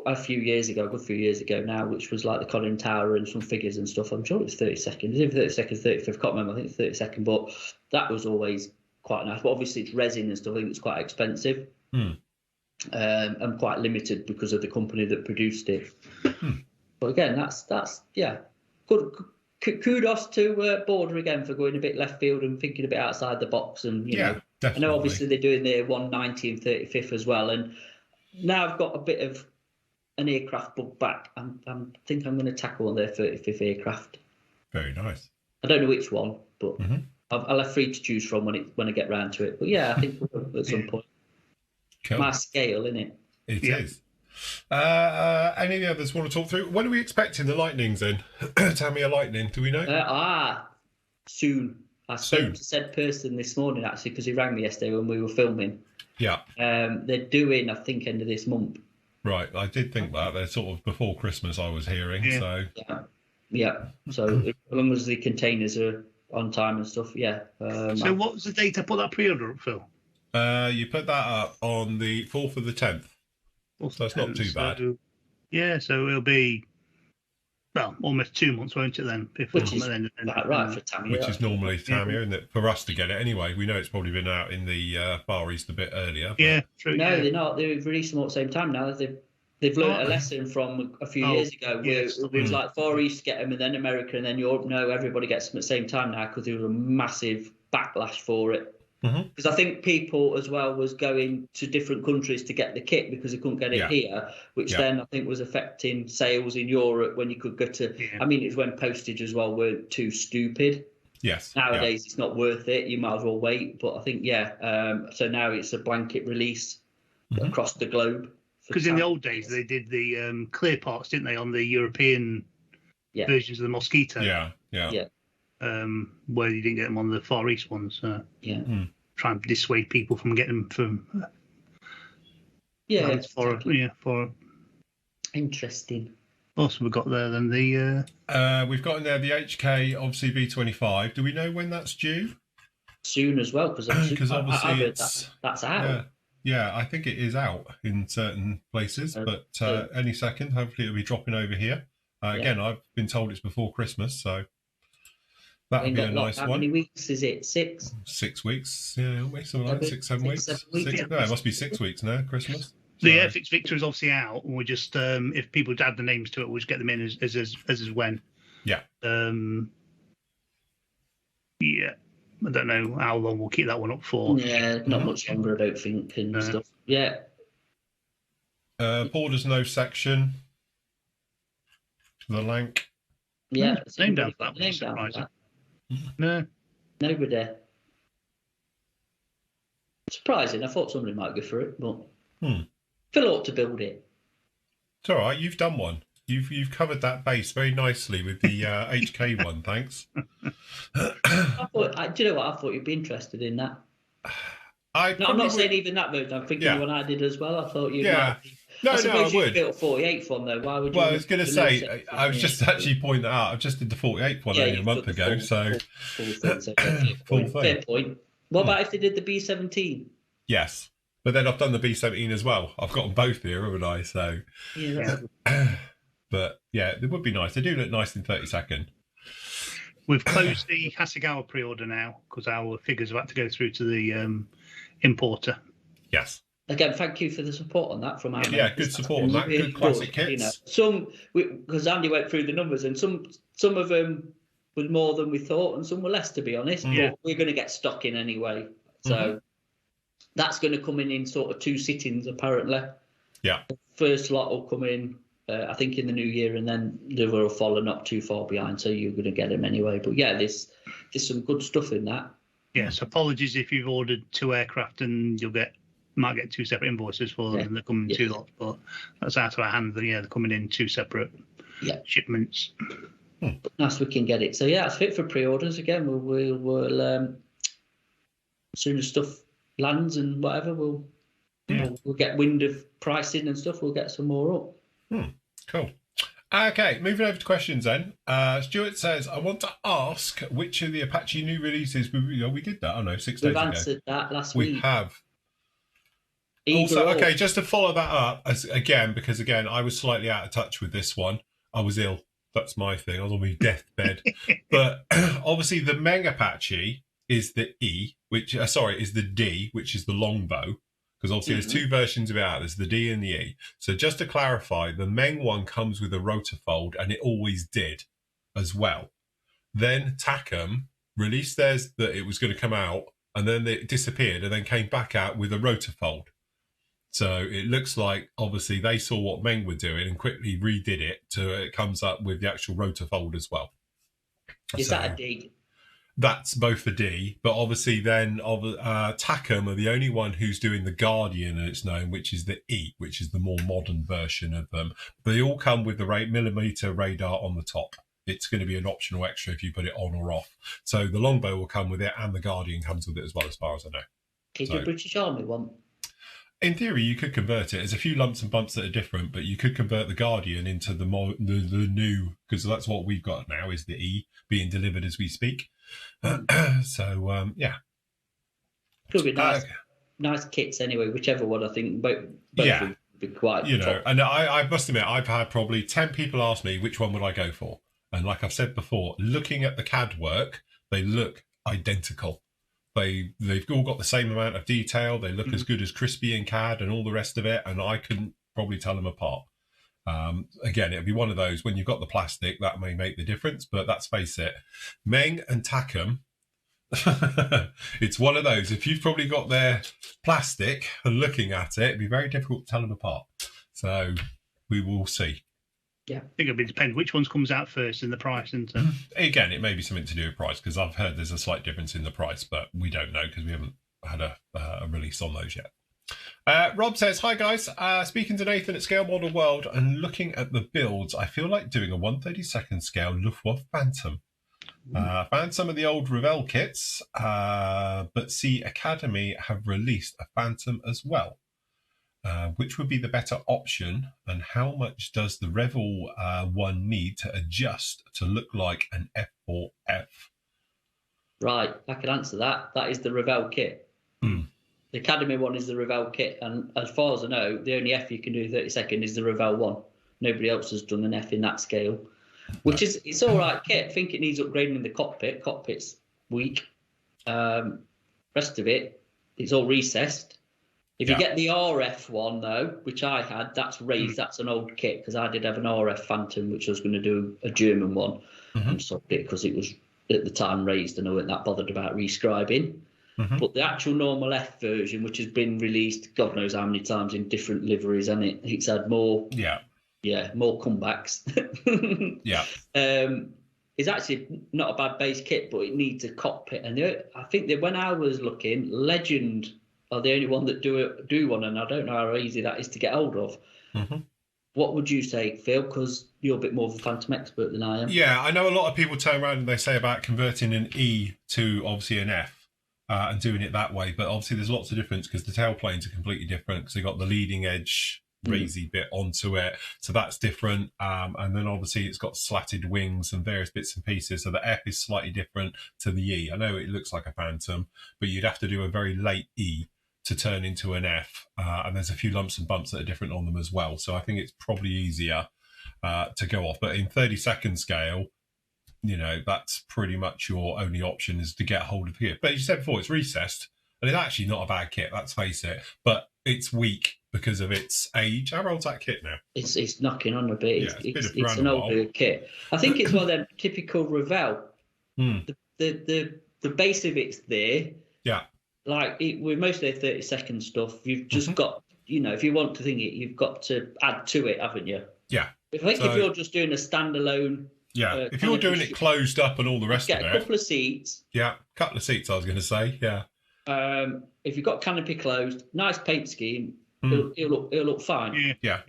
A few years ago, a good few years ago now, which was like the Conning Tower and some figures and stuff. I'm sure it was 30 seconds. It was 30 seconds, 35. I can't remember. I think it's 30 seconds, but that was always quite nice. But obviously, it's resin and stuff. I think it's quite expensive and quite limited because of the company that produced it. But again, that's good. Kudos to Border again for going a bit left field and thinking a bit outside the box. And you know, definitely. I know obviously they're doing their 190 and 35th as well. And now I've got a bit of an aircraft bug back. I think I'm going to tackle on their 35th aircraft. Very nice. I don't know which one, but I'll have 3 to choose from when I get round to it. But yeah, I think at some point. Cool. My scale, isn't it? It is. Any of the others want to talk through? When are we expecting the lightnings in? Tamiya Lightning, do we know? Soon. I spoke to said person this morning actually because he rang me yesterday when we were filming. Yeah. They're doing, I think, end of this month. Right, I did think that. They're sort of before Christmas, I was hearing. So yeah. So as long as the containers are on time and stuff, yeah. So what was the date I put that pre-order up, Phil? You put that up on the 4th of the 10th. So it's not too bad. Yeah, so it'll be, well, almost 2 months, won't it then? Which is right for Tamiya. Which is normally Tamiya, isn't it? For us to get it anyway. We know it's probably been out in the Far East a bit earlier. But... Yeah, true. No, they're not. They've released them all at the same time now. They've learned a lesson from a few years ago where it was like Far East get them and then America and then Europe. No, everybody gets them at the same time now because there was a massive backlash for it. Because I think people as well was going to different countries to get the kit because they couldn't get it here, which then I think was affecting sales in Europe when you could go to. I mean, it's when postage as well weren't too stupid. Yes. Nowadays it's not worth it. You might as well wait. But I think so now it's a blanket release across the globe. Because in the old days they did the clear parts, didn't they, on the European versions of the Mosquito? Yeah. Where you didn't get them on the Far East ones. Try and dissuade people from getting them from. For interesting. What else have we got there then? We've got in there the HK, obviously V25. Do we know when that's due? Soon as well, because obviously that's out. Yeah, I think it is out in certain places, but any second, hopefully it'll be dropping over here. Again, I've been told it's before Christmas, so that would be a nice one. How many weeks is it? 6? 6 weeks, yeah, something like 6, 7 weeks. No, it must be 6 weeks now, Christmas. The Airfix Victor is obviously out, and we just if people add the names to it, we'll just get them in as when. Yeah. Yeah. I don't know how long we'll keep that one up for. Yeah, not much longer, I don't think, and stuff. Yeah. Borders no section. The Lank. Yeah, name down for that. No. Nobody. Surprising. I thought somebody might go for it, but Phil ought to build it. It's all right. You've done one. You've covered that base very nicely with the HK one. Thanks. do you know what? I thought you'd be interested in that. I'm not saying even that version. I'm thinking the one I did as well. I thought you'd. Yeah. I suppose you built a 48th one though. Why would you? Well, I was going to say, I was just actually pointing that out. I just did the 48th one only a month ago. Fair point. What about if they did the B17? Yes, but then I've done the B17 as well. I've got them both here, haven't I? So. But yeah, it would be nice. They do look nice in 30-second. We've closed the Hasegawa pre-order now because our figures have had to go through to the importer. Yes. Again, thank you for the support on that from our good support on that. Good classic kits. Because Andy went through the numbers, and some of them were more than we thought, and some were less, to be honest. Yeah. But we're going to get stock in anyway, so that's going to come in sort of 2 sittings apparently. Yeah. The first lot will come in, I think, in the new year, and then the other will follow not too far behind. So you're going to get them anyway. But yeah, there's some good stuff in that. Yes, apologies if you've ordered 2 aircraft and might get 2 separate invoices for them, and they're coming in 2 lots, but that's out of our hands. They're coming in 2 separate shipments. Nice, we can get it. So yeah, it's fit for pre-orders again. We'll as soon as stuff lands and whatever, we'll we'll get wind of pricing and stuff. We'll get some more up. Cool. Okay, moving over to questions then. Stuart says, I want to ask which of the Apache new releases we did that. 6 days ago. We've answered that last week. We have. Either also, okay, just to follow that up because I was slightly out of touch with this one. I was ill. That's my thing. I was on my deathbed. But obviously, the Meng Apache is the is the D, which is the longbow. Because obviously there's two versions of it out. There's the D and the E. So just to clarify, the Meng one comes with a rotorfold, and it always did as well. Then Takom released theirs that it was going to come out, and then it disappeared and then came back out with a rotorfold. So it looks like, obviously, they saw what Meng were doing and quickly redid it so it comes up with the actual rotorfold as well. Is that a D? That's both a D, but obviously then Takom are the only one who's doing the Guardian, and it's known, which is the E, which is the more modern version of them. They all come with the millimeter radar on the top. It's going to be an optional extra if you put it on or off. So the longbow will come with it, and the Guardian comes with it as well, as far as I know. Did the British Army one? In theory, you could convert it. There's a few lumps and bumps that are different, but you could convert the Guardian into the new, because that's what we've got now, is the E being delivered as we speak. Yeah. Could be nice kits anyway, whichever one. I think both would be quite top. And I must admit, I've had probably 10 people ask me which one would I go for. And like I've said before, looking at the CAD work, they look identical. They've all got the same amount of detail. They look as good as Crispy and CAD and all the rest of it. And I couldn't probably tell them apart. Again, it'll be one of those, when you've got the plastic, that may make the difference. But let's face it, Meng and Takom, it's one of those. If you've probably got their plastic and looking at it, it'd be very difficult to tell them apart. So we will see. Yeah, I think it'll depend which ones comes out first in the price. And again, it may be something to do with price, because I've heard there's a slight difference in the price, but we don't know because we haven't had a release on those yet. Rob says, hi guys, speaking to Nathan at Scale Model World and looking at the builds, I feel like doing a 1/32 scale Luftwaffe Phantom. Found some of the old Revell kits, but see Academy have released a Phantom as well. Which would be the better option, and how much does the Revell one need to adjust to look like an F4F? Right, I can answer that. That is the Revell kit. The Academy one is the Revell kit, and as far as I know, the only F you can do 32nd is the Revell one. Nobody else has done an F in that scale, which is, it's all right kit. I think it needs upgrading in the cockpit. Cockpit's weak. Rest of it, it's all recessed. If you get the RF one though, which I had, that's raised. That's an old kit, because I did have an RF Phantom, which I was going to do a German one, and stopped it because it was at the time raised, and I wasn't that bothered about rescribing. But the actual normal F version, which has been released God knows how many times in different liveries, and it's had more more comebacks. It's actually not a bad base kit, but it needs a cockpit. And I think that when I was looking, Legend are the only one that do one, and I don't know how easy that is to get hold of. What would you say, Phil? Because you're a bit more of a Phantom expert than I am. Yeah, I know a lot of people turn around and they say about converting an E to obviously an F. And doing it that way, but obviously there's lots of difference because the tailplanes are completely different, because they've got the leading edge raisy bit onto it, so that's different, and then obviously it's got slatted wings and various bits and pieces, so the F is slightly different to the E. I know it looks like a Phantom, but you'd have to do a very late E to turn into an F, and there's a few lumps and bumps that are different on them as well, so I think it's probably easier to go off. But in 32nd scale, that's pretty much your only option, is to get hold of the kit. But you said before, it's recessed, and it's actually not a bad kit, let's face it, but it's weak because of its age. How old's that kit now? It's knocking on a bit. It's an older kit. I think it's one of them typical Revell. The base of it's there. Yeah. Like with most of the 32nd stuff, you've just got, if you want to think it, you've got to add to it, haven't you? Yeah. If you're just doing a standalone. Yeah, if you're doing it closed up and all the rest of it. Get a couple of seats. Yeah, couple of seats, I was going to say, yeah. If you've got canopy closed, nice paint scheme, it'll look fine. Yeah.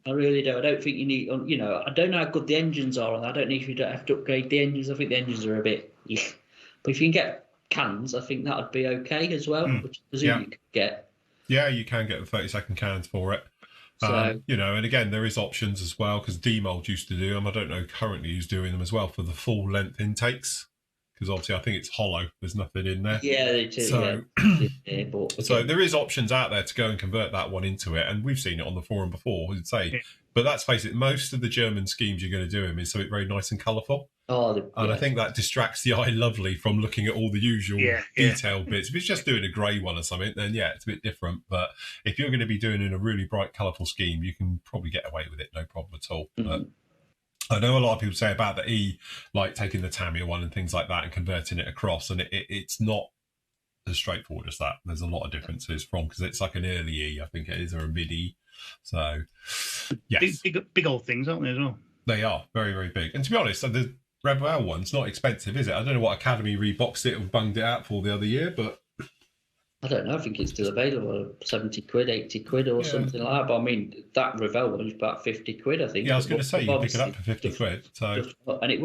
I really do. I don't think you need, I don't know how good the engines are on that. I don't know if you don't have to upgrade the engines. I think the engines are a bit, but if you can get cans, I think that would be okay as well, which I presume you could get. Yeah, you can get the 30-second cans for it. So, and again, there is options as well, because D-Mold used to do them. I don't know currently who's doing them as well for the full length intakes, because obviously I think it's hollow. There's nothing in there. Yeah, they do. So, so there is options out there to go and convert that one into it, and we've seen it on the forum before. I'd say, but let's face it, most of the German schemes you're going to do them is something very nice and colourful. And I think that distracts the eye lovely from looking at all the usual detailed bits. If it's just doing a grey one or something, then it's a bit different. But if you're going to be doing in a really bright, colourful scheme, you can probably get away with it, no problem at all. But I know a lot of people say about the E, like taking the Tamiya one and things like that and converting it across, and it's not as straightforward as that. There's a lot of differences because it's like an early E, I think it is, or a mid E. So, yes. Big old things, aren't they, as well? They are very, very big. And to be honest, the Rebel one's not expensive, is it? I don't know what Academy reboxed it and bunged it out for the other year, but I don't know. I think it's still available, 70 quid, 80 quid or something like that. But I mean, that Revell one is about 50 quid, I think. Yeah, I was going to say, you pick it up for 50 quid. So, and it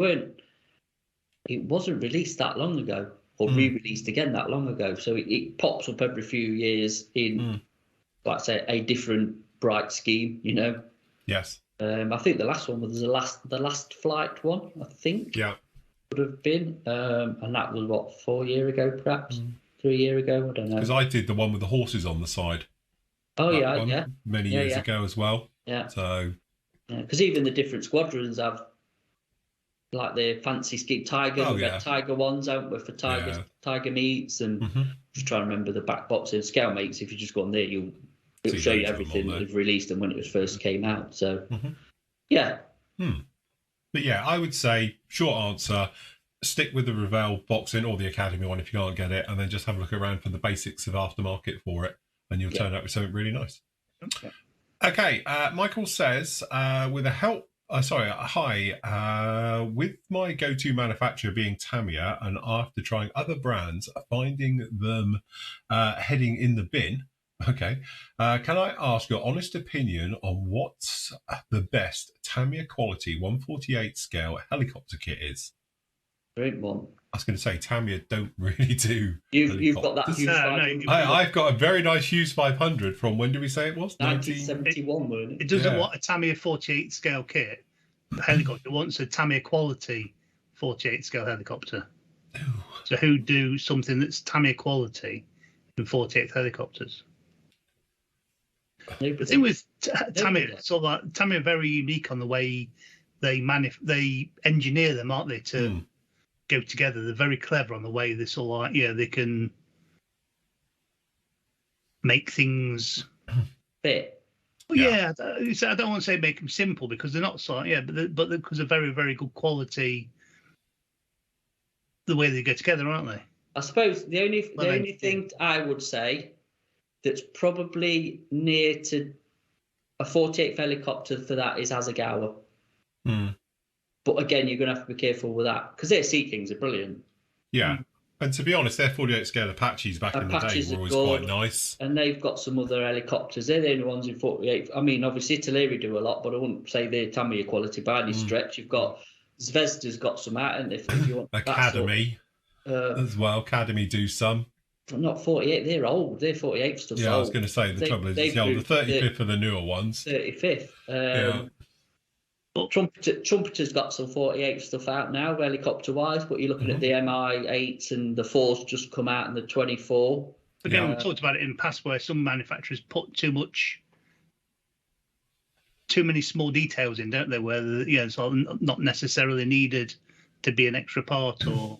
wasn't released that long ago, or re-released again that long ago. So it pops up every few years in, like I say, a different bright scheme, Yes. I think the last one was the last flight one, I think. Yeah. Would have been. And that was, 4 years ago, perhaps? 3 years ago? I don't know. Because I did the one with the horses on the side. Oh, Many years ago as well. Yeah. So. Because even the different squadrons have, like, the fancy ski tiger, tiger ones out with for tiger meets, and just trying to remember the back boxes. Scale mates, if you just go on there, it'll show you everything that they've released and when it was first came out. So, But yeah, I would say, short answer, stick with the Revell boxing or the Academy one if you can't get it, and then just have a look around for the basics of aftermarket for it, and you'll turn up with something really nice. Okay, Michael says, hi, with my go-to manufacturer being Tamiya, and after trying other brands, finding them heading in the bin. Okay. Can I ask your honest opinion on what's the best Tamiya quality 148 scale helicopter kit is? Great one. I was going to say Tamiya don't really do. You've got that Hughes 500. I've got a very nice Hughes 500 from, when did we say it was? 1971, wasn't it? It doesn't want a Tamiya 48 scale kit helicopter. It wants a Tamiya quality 48 scale helicopter. Ooh. So who do something that's Tamiya quality in 48 helicopters? The thing with Tamiya, Tamiya are very unique on the way they engineer them, aren't they, to go together. They're very clever on the way they they can make things fit. Well, I don't want to say make them simple, because they're not but because they're very, very good quality. The way they go together, aren't they? I suppose the only thing I would say that's probably near to a 48th helicopter for that is Asagawa. But again, you're going to have to be careful with that, because their Sea Kings are brilliant. Yeah. And to be honest, their 48 scale Apaches back in the day were always quite nice. And they've got some other helicopters. They're the only ones in 48. I mean, obviously, Italeri do a lot, but I wouldn't say they're Tamiya quality by any stretch. You've got Zvezda's got some out, and if you want Academy as well. Academy do some. Not 48, they're old. They're 48 stuff. Yeah, I was going to say, the trouble is the 35th are the newer ones. 35th. Trumpeter's got some 48 stuff out now, helicopter-wise, but you're looking at the MI8s, and the 4's just come out in the 24. Again, we've talked about it in the past, where some manufacturers put too many small details in, don't they, where it's not necessarily needed to be an extra part, or...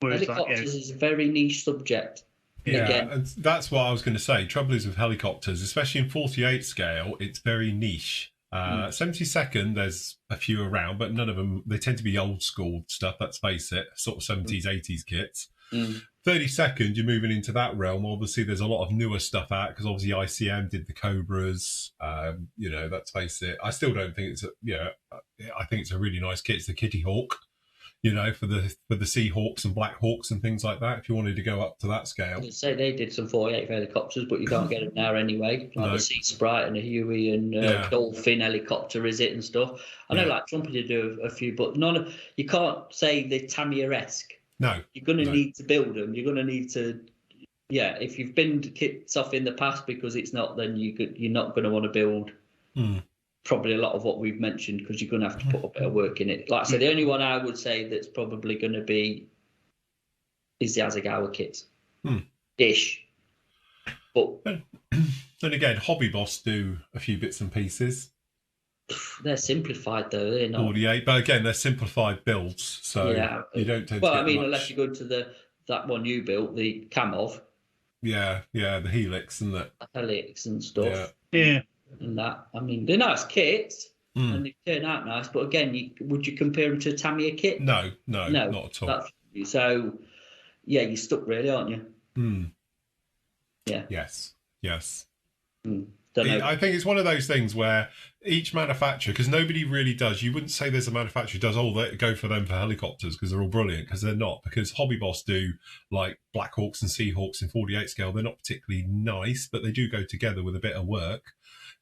Helicopters is a very niche subject. Yeah, and that's what I was going to say. Trouble is with helicopters, especially in 48 scale, it's very niche. 72nd, there's a few around, but none of them, they tend to be old school stuff, let's face it, sort of 70s, 80s kits. 32nd, you're moving into that realm. Obviously, there's a lot of newer stuff out, because obviously ICM did the Cobras. Let's face it. I still don't think it's I think it's a really nice kit. It's the Kitty Hawk. For the Seahawks and Black Hawks and things like that, if you wanted to go up to that scale. I'd say they did some 48 helicopters, but you can't get them now anyway. Like the Sea Sprite and the Huey and Dolphin helicopter, is it, and stuff. I know, like Trumpeter do a few, but you can't say they're Tamiya-esque. No. You're going to need to build them. You're going to need to, if you've binned kits off in the past because it's not, then you're not going to want to build probably a lot of what we've mentioned, because you're going to have to put a bit of work in it. Like I said, the only one I would say that's probably going to be is the Asagawa kits. Ish. But then again, Hobby Boss do a few bits and pieces. They're simplified though, they're not. 48, but again, they're simplified builds, so you don't tend to get much. Unless you go to that one you built, the Kamov. Yeah, the Helix and that. Helix and stuff. Yeah. And that, I mean, they're nice kits, and they turn out nice, but again, would you compare them to a Tamiya kit? No, not at all. So, you're stuck really, aren't you? Yeah. Yes. I think it's one of those things where each manufacturer, because nobody really does, you wouldn't say there's a manufacturer who does all that, go for them for helicopters because they're all brilliant, because they're not. Because Hobby Boss do like Black Hawks and Seahawks in 48 scale. They're not particularly nice, but they do go together with a bit of work,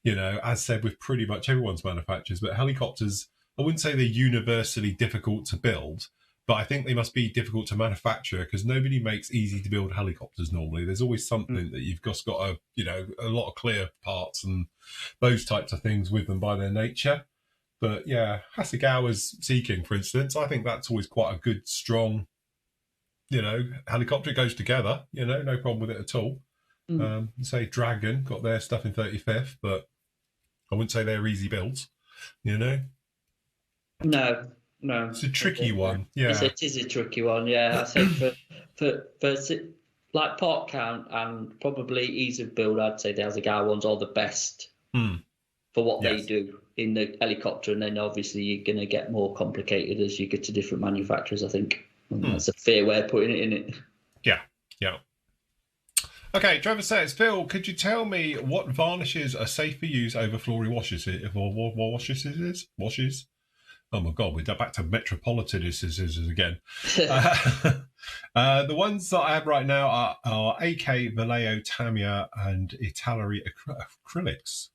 as said with pretty much everyone's manufacturers. But helicopters, I wouldn't say they're universally difficult to build, but I think they must be difficult to manufacture, because nobody makes easy to build helicopters normally. There's always something that you've just got a lot of clear parts and those types of things with them by their nature. But yeah, Hasegawa's Sea King, for instance, I think that's always quite a good, strong, helicopter. It goes together, no problem with it at all. Say Dragon got their stuff in 35th, but I wouldn't say they're easy builds, No. No, it's a tricky one. Yeah, it is a tricky one. Yeah, I said for like part count and probably ease of build, I'd say the Asagawa ones are the best for what they do in the helicopter, and then obviously you're going to get more complicated as you get to different manufacturers. I think that's a fair way of putting it in it. Yeah. Okay, Trevor says, Phil, could you tell me what varnishes are safe for use over floor washes? Washes? Oh my God, we're back to Metropolitan again. The ones that I have right now are AK, Vallejo, Tamiya, and Italeri acrylics.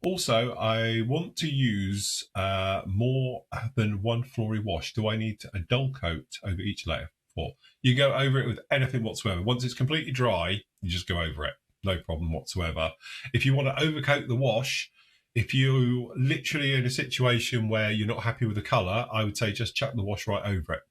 Also, I want to use more than one floor wash. Do I need a dull coat over each layer? You go over it with anything whatsoever. Once it's completely dry, you just go over it. No problem whatsoever. If you want to overcoat the wash, if you're literally in a situation where you're not happy with the colour, I would say just chuck the wash right over it.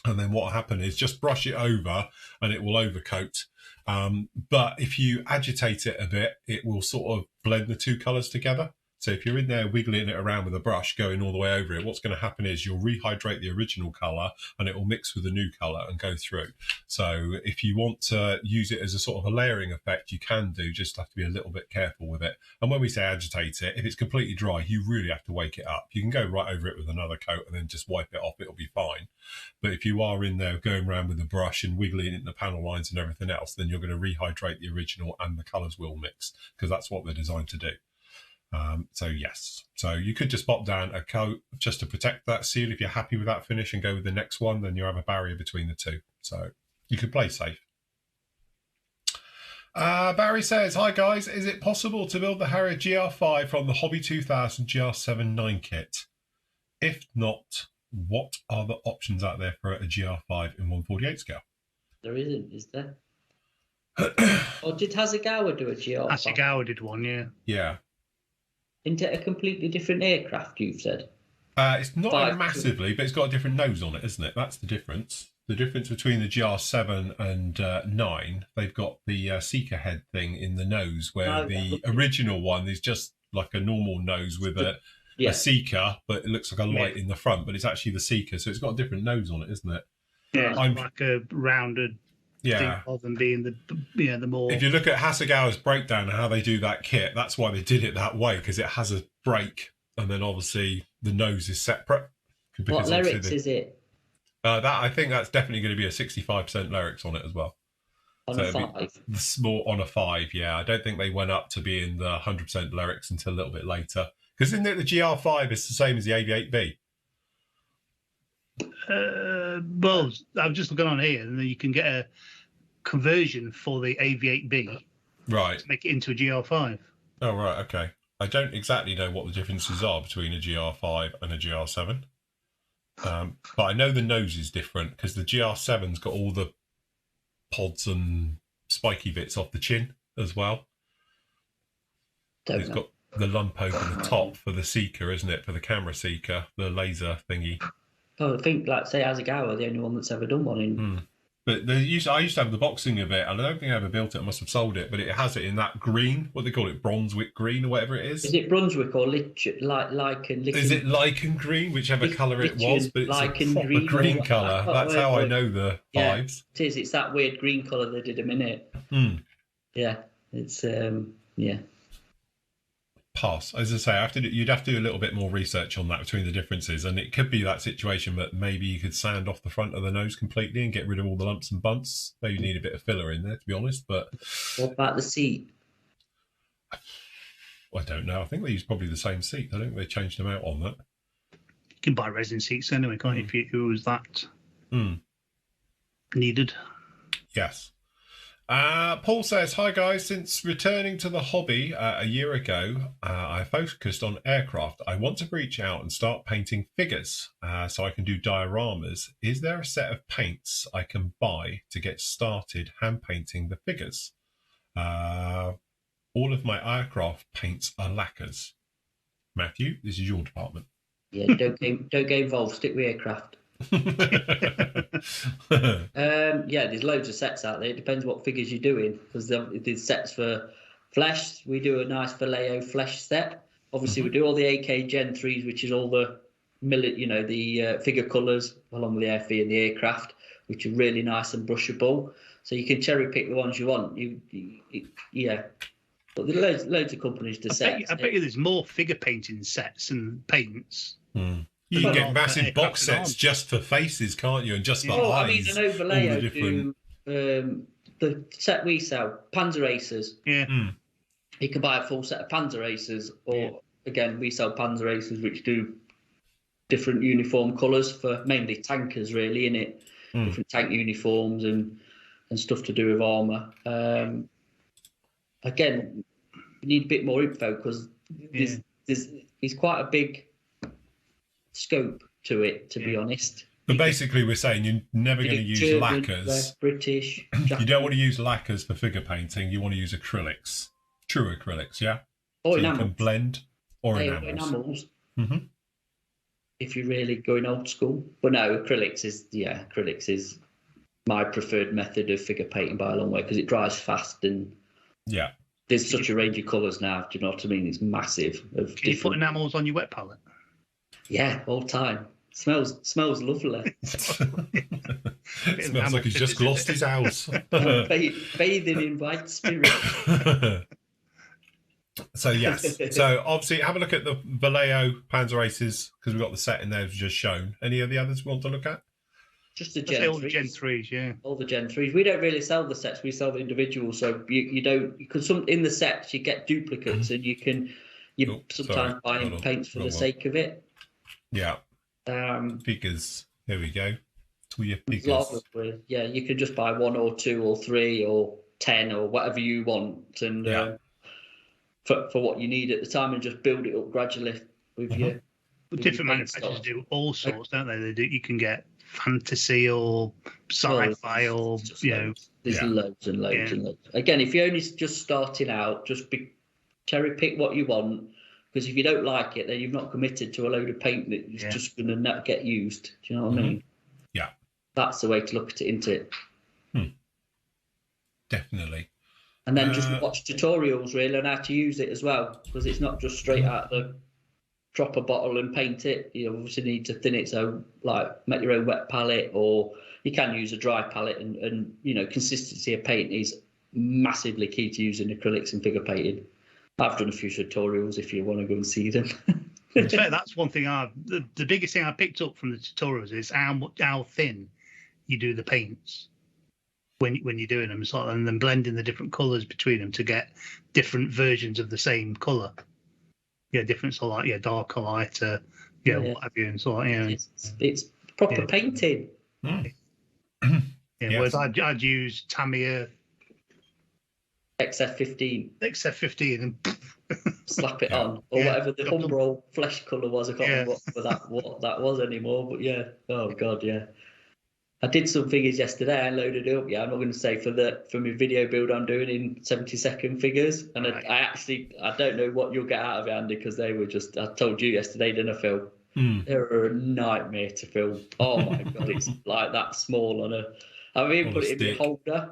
And then what will happen is just brush it over and it will overcoat. But if you agitate it a bit, it will sort of blend the two colours together. So if you're in there wiggling it around with a brush, going all the way over it, what's going to happen is you'll rehydrate the original colour and it will mix with the new colour and go through. So if you want to use it as a sort of a layering effect, you can do, just have to be a little bit careful with it. And when we say agitate it, if it's completely dry, you really have to wake it up. You can go right over it with another coat and then just wipe it off, it'll be fine. But if you are in there going around with a brush and wiggling it in the panel lines and everything else, then you're going to rehydrate the original and the colours will mix, because that's what they're designed to do. So you could just pop down a coat just to protect that seal. If you're happy with that finish and go with the next one, then you have a barrier between the two. So you could play safe. Barry says, hi guys, is it possible to build the Harrier GR5 from the Hobby 2000 GR7 9 kit? If not, what are the options out there for a GR5 in 1/48 scale? There isn't, is there? Or did Hasegawa do a GR5? Hasegawa did one, yeah. Yeah. Into a completely different aircraft, you've said? It's not massively, but it's got a different nose on it, isn't it? That's the difference. The difference between the GR7 and 9, they've got the Seeker head thing in the nose, where the original one is just like a normal nose with a Seeker, but it looks like a light in the front, but it's actually the Seeker, so it's got a different nose on it, isn't it? Yeah, like a rounded thing rather than being the more... If you look at Hasegawa's breakdown and how they do that kit, that's why they did it that way, because it has a break, and then obviously the nose is separate. What lyrics is it? That I think that's definitely going to be a 65% lyrics on it as well. On a 5? Small on a 5, yeah. I don't think they went up to being the 100% lyrics until a little bit later. Because isn't it the GR5 is the same as the AV8B? Well, I'm just looking on here, and then you can get a conversion for the AV8B, right, to make it into a GR5. Oh, right, okay. I don't exactly know what the differences are between a GR5 and a GR7, but I know the nose is different because the GR7's got all the pods and spiky bits off the chin as well. It's got the lump over the top for the seeker, isn't it? For the camera seeker, the laser thingy. Oh, I think, like, say, Asagawa, the only one that's ever done one in. But I used to have the boxing of it, and I don't think I ever built it. I must have sold it, but it has it in that green. What they call it, Brunswick green or whatever it is. Is it Brunswick or lichen? Is it lichen green, whichever colour it was? But it's a proper green colour. That's how I know the vibes. It is. It's that weird green colour they did a minute. Yeah, it's yeah. Pass. As I say, you'd have to do a little bit more research on that between the differences, and it could be that situation that maybe you could sand off the front of the nose completely and get rid of all the lumps and bumps. Maybe you need a bit of filler in there, to be honest. But what about the seat? I don't know. I think they use probably the same seat. I don't think they changed them out on that. You can buy resin seats anyway, can't you? If it was that needed. Yes. Paul says, hi guys, since returning to the hobby a year ago, I focused on aircraft. I want to reach out and start painting figures so I can do dioramas. Is there a set of paints I can buy to get started hand painting the figures? All of my aircraft paints are lacquers. Matthew, this is your department. Yeah, don't get involved, stick with aircraft. Yeah, there's loads of sets out there. It depends what figures you're doing, because there's sets for flesh. We do a nice Vallejo flesh set. Obviously, we do all the AK Gen 3s, which is all the figure colours along with the airfee and the aircraft, which are really nice and brushable. So you can cherry pick the ones you want. Yeah. But there's loads of companies to set. I bet you there's more figure painting sets and paints. You can get massive box sets just for faces, can't you? And just for eyes. I know Vallejo do the set we sell, Panzer Aces. Yeah. You can buy a full set of Panzer Aces, or again, we sell Panzer Aces, which do different uniform colours for mainly tankers, really, in it. Different tank uniforms and stuff to do with armour. Again, we need a bit more info, because there's quite a big scope to it, to be honest. But basically, we're saying you're never going to use German, lacquers. British. You don't want to use lacquers for figure painting. You want to use acrylics, true acrylics, yeah. Or so enamels. You can blend or enamels. If you're really going old school, but no, acrylics is my preferred method of figure painting by a long way, because it dries fast and there's such a range of colours now. Do you know what I mean? It's massive. Can you put enamels on your wet palette? Yeah, all time. Smells lovely. Smells like he's just glossed his house. Bathing in white spirit. So yes. So obviously, have a look at the Vallejo Panzer Aces, because we've got the set in there just shown. Any of the others we want to look at? Just the Gen 3s. All the Gen 3s, yeah. All the Gen 3s. We don't really sell the sets. We sell the individuals. So you don't, because in the sets you get duplicates, and you sometimes buy paints for the sake of it. Yeah. Figures. Here we go. To your figures. Yeah, you could just buy 1 or 2 or 3 or 10 or whatever you want, and for what you need at the time, and just build it up gradually with your. Different manufacturers do all sorts, don't they? They do. You can get fantasy or sci-fi or There's loads and loads and loads. Again, if you're only just starting out, just cherry pick what you want. Because if you don't like it, then you've not committed to a load of paint that is just going to not get used. Do you know what I mean? Yeah. That's the way to look at it, isn't it? Definitely. And then just watch tutorials, really, on how to use it as well. Because it's not just straight out the drop a bottle and paint it. You obviously need to thin it. So, like, make your own wet palette, or you can use a dry palette. And consistency of paint is massively key to using acrylics and figure painting. I've done a few tutorials if you want to go and see them. In fact, that's one thing the biggest thing I picked up from the tutorials is how thin you do the paints when you're doing them, and then blending the different colours between them to get different versions of the same colour. Yeah, different, so like darker, lighter, what have you, and so on. It's proper painting. Whereas I'd use Tamiya XF15 and slap it on, or whatever the Umbro flesh colour was. I can't remember what that was anymore, but oh god, I did some figures yesterday. I loaded it up. Yeah, I'm not going to say for my video build I'm doing in 70-second figures. And right. I don't know what you'll get out of it, Andy, because they were just. I told you yesterday, didn't I, Phil? They were a nightmare to film. Oh my god, it's like that small on a. I've even put it in my holder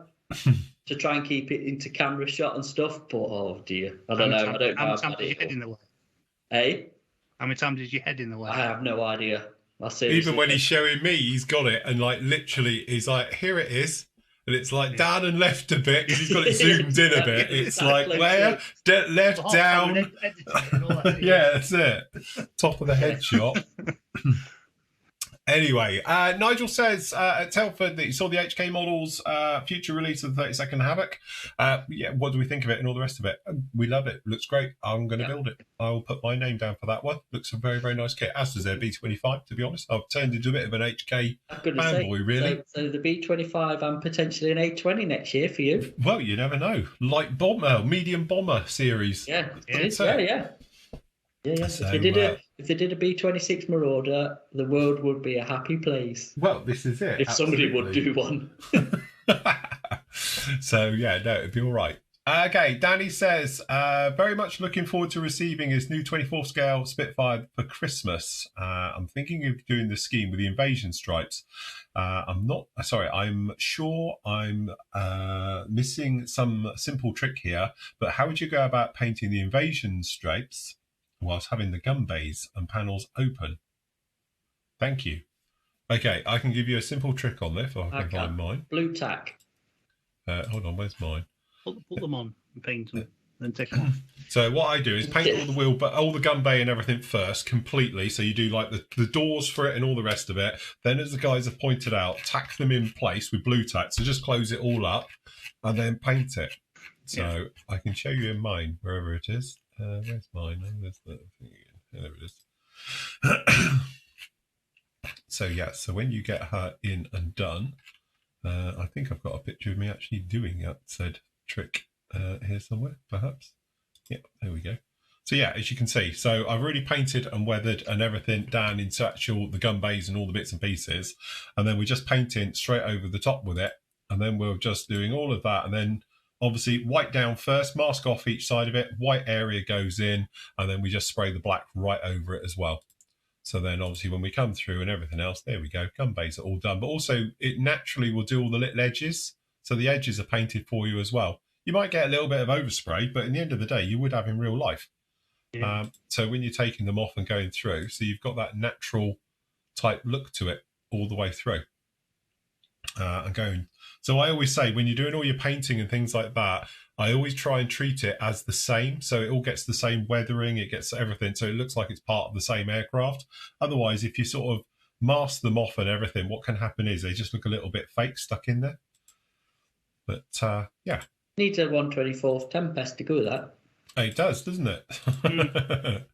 to try and keep it into camera shot and stuff. But oh dear, I don't know. I don't know. How many times did you head in the way? Hey? How many times did you head in the way? I have no idea. Even when he's showing me, he's got it, and like literally, he's like, "Here it is," and it's like down and left a bit because he's got it zoomed in a bit. It's like where left, down. Yeah, that's it. Top of the head shot. Anyway, Nigel says at Telford that he saw the HK models future release of the 32nd Havoc. Yeah, what do we think of it and all the rest of it? We love it. Looks great. I'm going to build it. I will put my name down for that one. Looks a very, very nice kit, as does their B25, to be honest. I've turned into a bit of an HK fanboy, really. So the B25 and potentially an A20 next year for you. Well, you never know. Light bomber, medium bomber series. Yeah. So, if they did a B26 Marauder, the world would be a happy place. Well, this is it. If somebody would do one. So, yeah, no, it'd be all right. Okay, Danny says, very much looking forward to receiving his new 24 scale Spitfire for Christmas. I'm thinking of doing the scheme with the invasion stripes. I'm sure I'm missing some simple trick here, but how would you go about painting the invasion stripes whilst having the gun bays and panels open? Thank you. Okay, I can give you a simple trick on this, if I can find mine. Blue tack. Hold on, where's mine? Put them on and paint them, then take them off. So what I do is paint all the wheel, but all the gun bay and everything first, completely. So you do like the doors for it and all the rest of it. Then, as the guys have pointed out, tack them in place with blue tack. So just close it all up and then paint it. So I can show you in mine, wherever it is. Where's mine? Oh, there's the thing again. There it is. So yeah, so when you get her in and done, I think I've got a picture of me actually doing that said trick here somewhere, perhaps. Yeah, there we go. So yeah, as you can see, so I've already painted and weathered and everything down into the gun bays and all the bits and pieces, and then we're just painting straight over the top with it, and then we're just doing all of that, and then obviously white down first, mask off each side of it, white area goes in, and then we just spray the black right over it as well. So then obviously when we come through and everything else, there we go, gun bays are all done. But also it naturally will do all the little edges. So the edges are painted for you as well. You might get a little bit of overspray, but in the end of the day, you would have in real life. Yeah. So when you're taking them off and going through, so you've got that natural type look to it all the way through. And going. So I always say when you're doing all your painting and things like that, I always try and treat it as the same. So it all gets the same weathering, it gets everything. So it looks like it's part of the same aircraft. Otherwise, if you sort of mask them off and everything, what can happen is they just look a little bit fake stuck in there. But yeah. Needs a 124th Tempest to go with that. It does, doesn't it?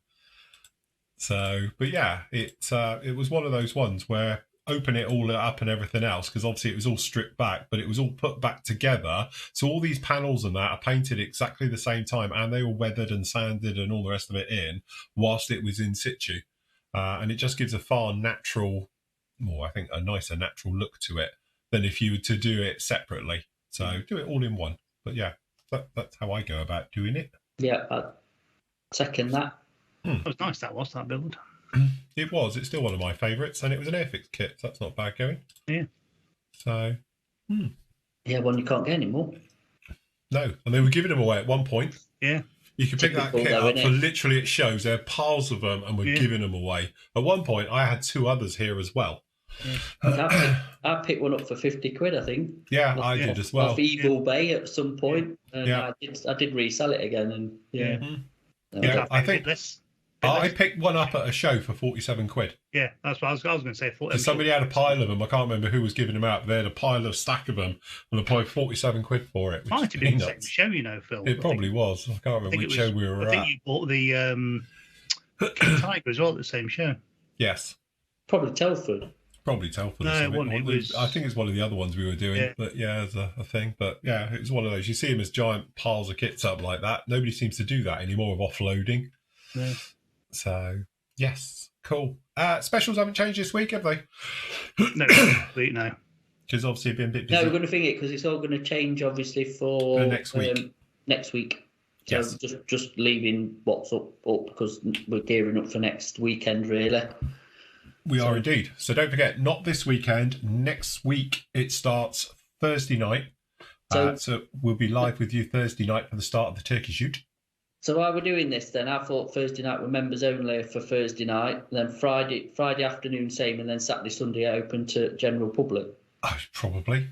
So, but yeah, it was one of those ones where open it all up and everything else, because obviously it was all stripped back, but it was all put back together. So all these panels and that are painted exactly the same time, and they were weathered and sanded and all the rest of it in whilst it was in situ. And it just gives a far natural, I think a nicer natural look to it than if you were to do it separately. So do it all in one. But yeah, that's how I go about doing it. Yeah, I second that. That was nice, that build. It was. It's still one of my favourites, and it was an Airfix kit, so that's not bad going. Yeah. So, yeah, one you can't get anymore. No, and they were giving them away at one point. Yeah. You could pick that kit up for literally, it shows there are piles of them, and we're giving them away. At one point, I had two others here as well. Yeah. I picked one up for 50 quid, I think. Yeah, I did as well. Off Eagle Bay at some point, and I did resell it again, and I think I picked one up at a show for 47 quid. Yeah, that's what I was going to say. Somebody had a pile of them. I can't remember who was giving them out. They had a pile of stack of them, and I paid 47 quid for it. Might have been the same show, you know, Phil. It probably was. I can't remember which show we were at. I think you bought the Tiger as well at the same show. Yes. Probably Telford. Probably Telford. No, it was... I think it's one of the other ones we were doing. Yeah. But yeah, as a thing. But yeah, it was one of those. You see them as giant piles of kits up like that. Nobody seems to do that anymore of offloading. No. So, yes, cool. Specials haven't changed this week, have they? No, no. Because obviously you've been a bit busy. No, we're going to thing it because it's all going to change, obviously, for next week. Next week. So Yes. just leaving what's up because we're gearing up for next weekend, really. We are indeed. So don't forget, not this weekend. Next week it starts Thursday night. So we'll be live with you Thursday night for the start of the turkey shoot. So while we're doing this, then I thought Thursday night were members only for Thursday night, then Friday afternoon same, and then Saturday, Sunday open to general public. Probably.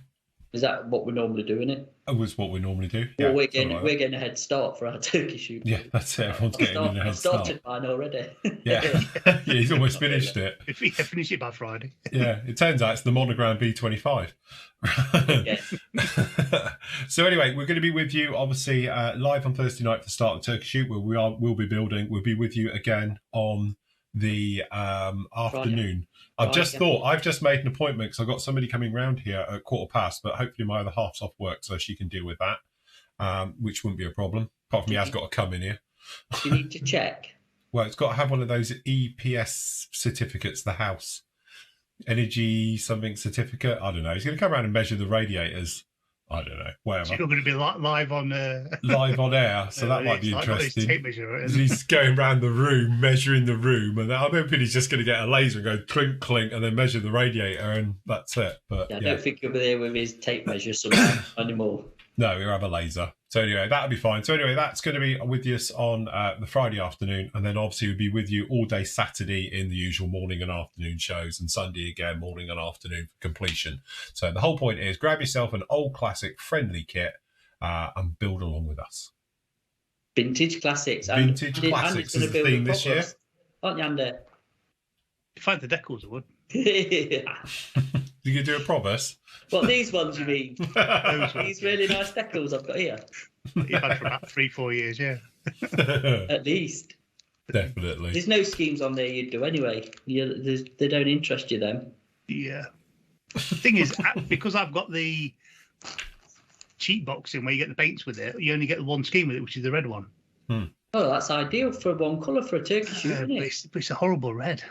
Is that what we're normally doing? It was what we normally do. Well, Yeah, we're getting a head start for our turkey shoot. Yeah, that's it. Everyone's getting in a head start. I started mine already. Yeah, he's almost finished it. If you finish it by Friday. Yeah, it turns out it's the Monogram B25. So anyway, we're going to be with you, obviously, live on Thursday night for the start of the turkey shoot, where we'll be building. We'll be with you again on the afternoon. I've just made an appointment because I've got somebody coming round here at 1:15, but hopefully my other half's off work so she can deal with that, which wouldn't be a problem. Apart from he has got to come in here. Do you need to check? Well, it's got to have one of those EPS certificates, the house. Energy something certificate. I don't know. He's going to come around and measure the radiators. I don't know. Whatever. So you're going to be live on live on air, so that might be interesting. Tape measure, he's going around the room, measuring the room, and I'm hoping he's just going to get a laser and go clink, clink, and then measure the radiator, and that's it. But I don't think he'll be there with his tape measure anymore. No, we'll have a laser. So anyway, that'll be fine. So anyway, that's going to be with us on the Friday afternoon, and then obviously we'll be with you all day Saturday in the usual morning and afternoon shows, and Sunday again, morning and afternoon for completion. So the whole point is grab yourself an old classic friendly kit and build along with us. Vintage classics. Vintage classics is the theme this year. Aren't you, Andy? If I had the decals, I would. You could do a promise. What, these ones you mean? These really nice decals I've got here. You've had for about 3-4 years, yeah. At least. Definitely. There's no schemes on there you'd do anyway. They don't interest you then. Yeah. The thing is, because I've got the cheap boxing where you get the paints with it, you only get the one scheme with it, which is the red one. Oh, that's ideal for one colour for a turkey shoot, isn't it? But it's a horrible red.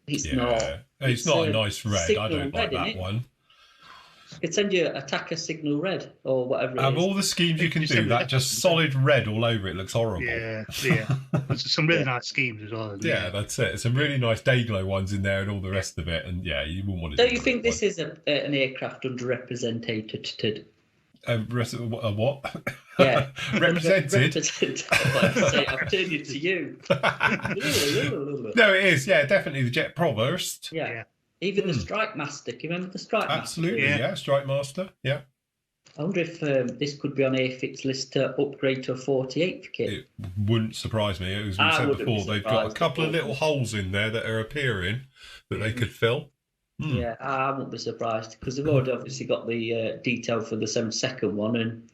It's not. It's not a nice red. I don't like that one. Could send you a Taka signal red or whatever it is. Of all the schemes you can do, that just solid red all over it looks horrible. Yeah. There's some really nice schemes as well. Yeah, that's it. Some really nice day glow ones in there and all the rest of it. And yeah, you wouldn't want to. Don't you think this is an aircraft underrepresented? A what? Yeah. Represented. I've turned it to you. No, it is. Yeah, definitely the Jet Provost. Yeah. Even the Strike Master. Can you remember the Strike Master? Absolutely, yeah. Strike Master, yeah. I wonder if this could be on AFIC's list to upgrade to a 48th kit. It wouldn't surprise me. As we said before, they've got a couple of little holes in there that are appearing that they could fill. Yeah, I wouldn't be surprised because they've already obviously got the detail for the 72nd one, and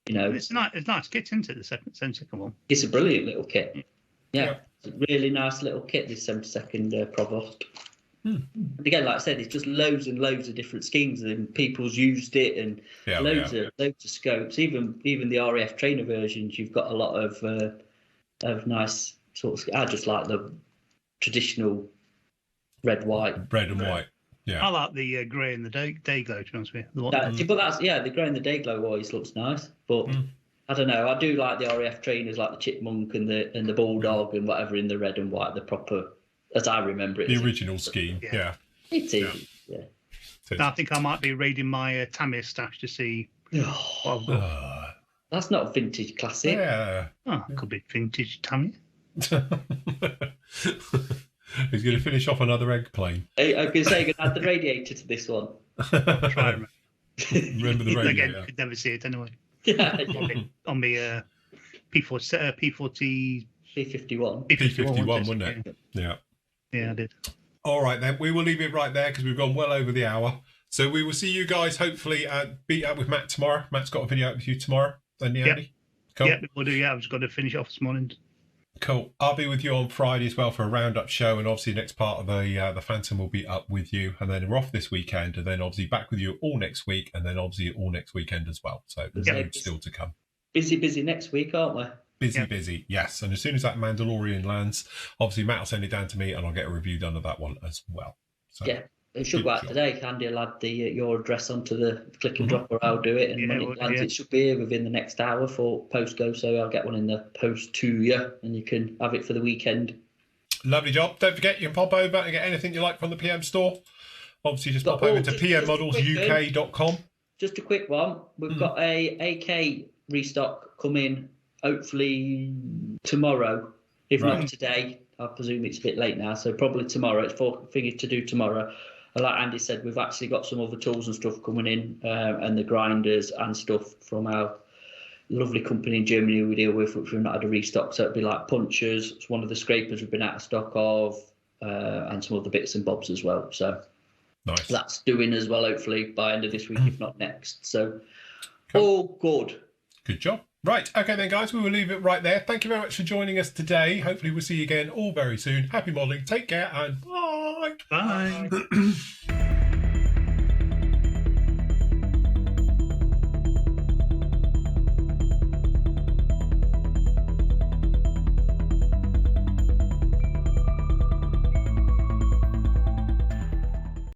you know, it's nice kit, isn't it? The 72nd one. It's a brilliant little kit. Yeah. It's a really nice little kit. This 72nd Provost. And again, like I said, it's just loads and loads of different schemes, and people's used it, and loads of scopes. Even the RAF trainer versions, you've got a lot of nice sort of. I just like the traditional red and white. Yeah, I like the grey and the day glow. To be honest with you, but that's the grey and the day glow always looks nice. But I don't know. I do like the RAF trainers, like the Chipmunk and the Bulldog and whatever in the red and white, the proper. As I remember it. The original scheme, yeah. It is, yeah. I think I might be raiding my Tamir stash to see what I've got. That's not a vintage classic. Yeah. Oh, it could be vintage Tamir. He's going to finish off another egg plane. I was going to say, you're going to add the radiator to this one. Try and remember the radiator. Again, could never see it anyway. Yeah. On the P40... P51. P51, wasn't it? Yeah. Yeah, I did. All right, then. We will leave it right there because we've gone well over the hour. So we will see you guys hopefully beat up with Matt tomorrow. Matt's got a video out with you tomorrow. Andy? Cool. Yeah, we'll do. Yeah, I've just got to finish off this morning. Cool. I'll be with you on Friday as well for a roundup show, and obviously next part of the Phantom will be up with you, and then we're off this weekend, and then obviously back with you all next week, and then obviously all next weekend as well. So there's loads still to come. Busy next week, aren't we? Busy, yes. And as soon as that Mandalorian lands, obviously Matt will send it down to me and I'll get a review done of that one as well. So. Yeah, It should go out today. Andy will add your address onto the click and drop, or I'll do it. And when it lands, it should be here within the next hour for post go. So I'll get one in the post to you, and you can have it for the weekend. Lovely job. Don't forget, you can pop over and get anything you like from the PM store. Obviously, just pop over to pmmodelsuk.com. Just a quick one. We've got a AK restock coming, hopefully tomorrow, if not today. I presume it's a bit late now, so probably tomorrow. It's 4 things to do tomorrow. And like Andy said, we've actually got some other tools and stuff coming in, and the grinders and stuff from our lovely company in Germany we deal with, which we've not had a restock. So it'd be like punchers. It's one of the scrapers we've been out of stock of, and some other bits and bobs as well. So nice. That's doing as well, hopefully by end of this week, if not next. So all good. Good job. Right, okay then, guys, we will leave it right there. Thank you very much for joining us today. Hopefully we'll see you again all very soon. Happy modelling, take care, and bye. Bye.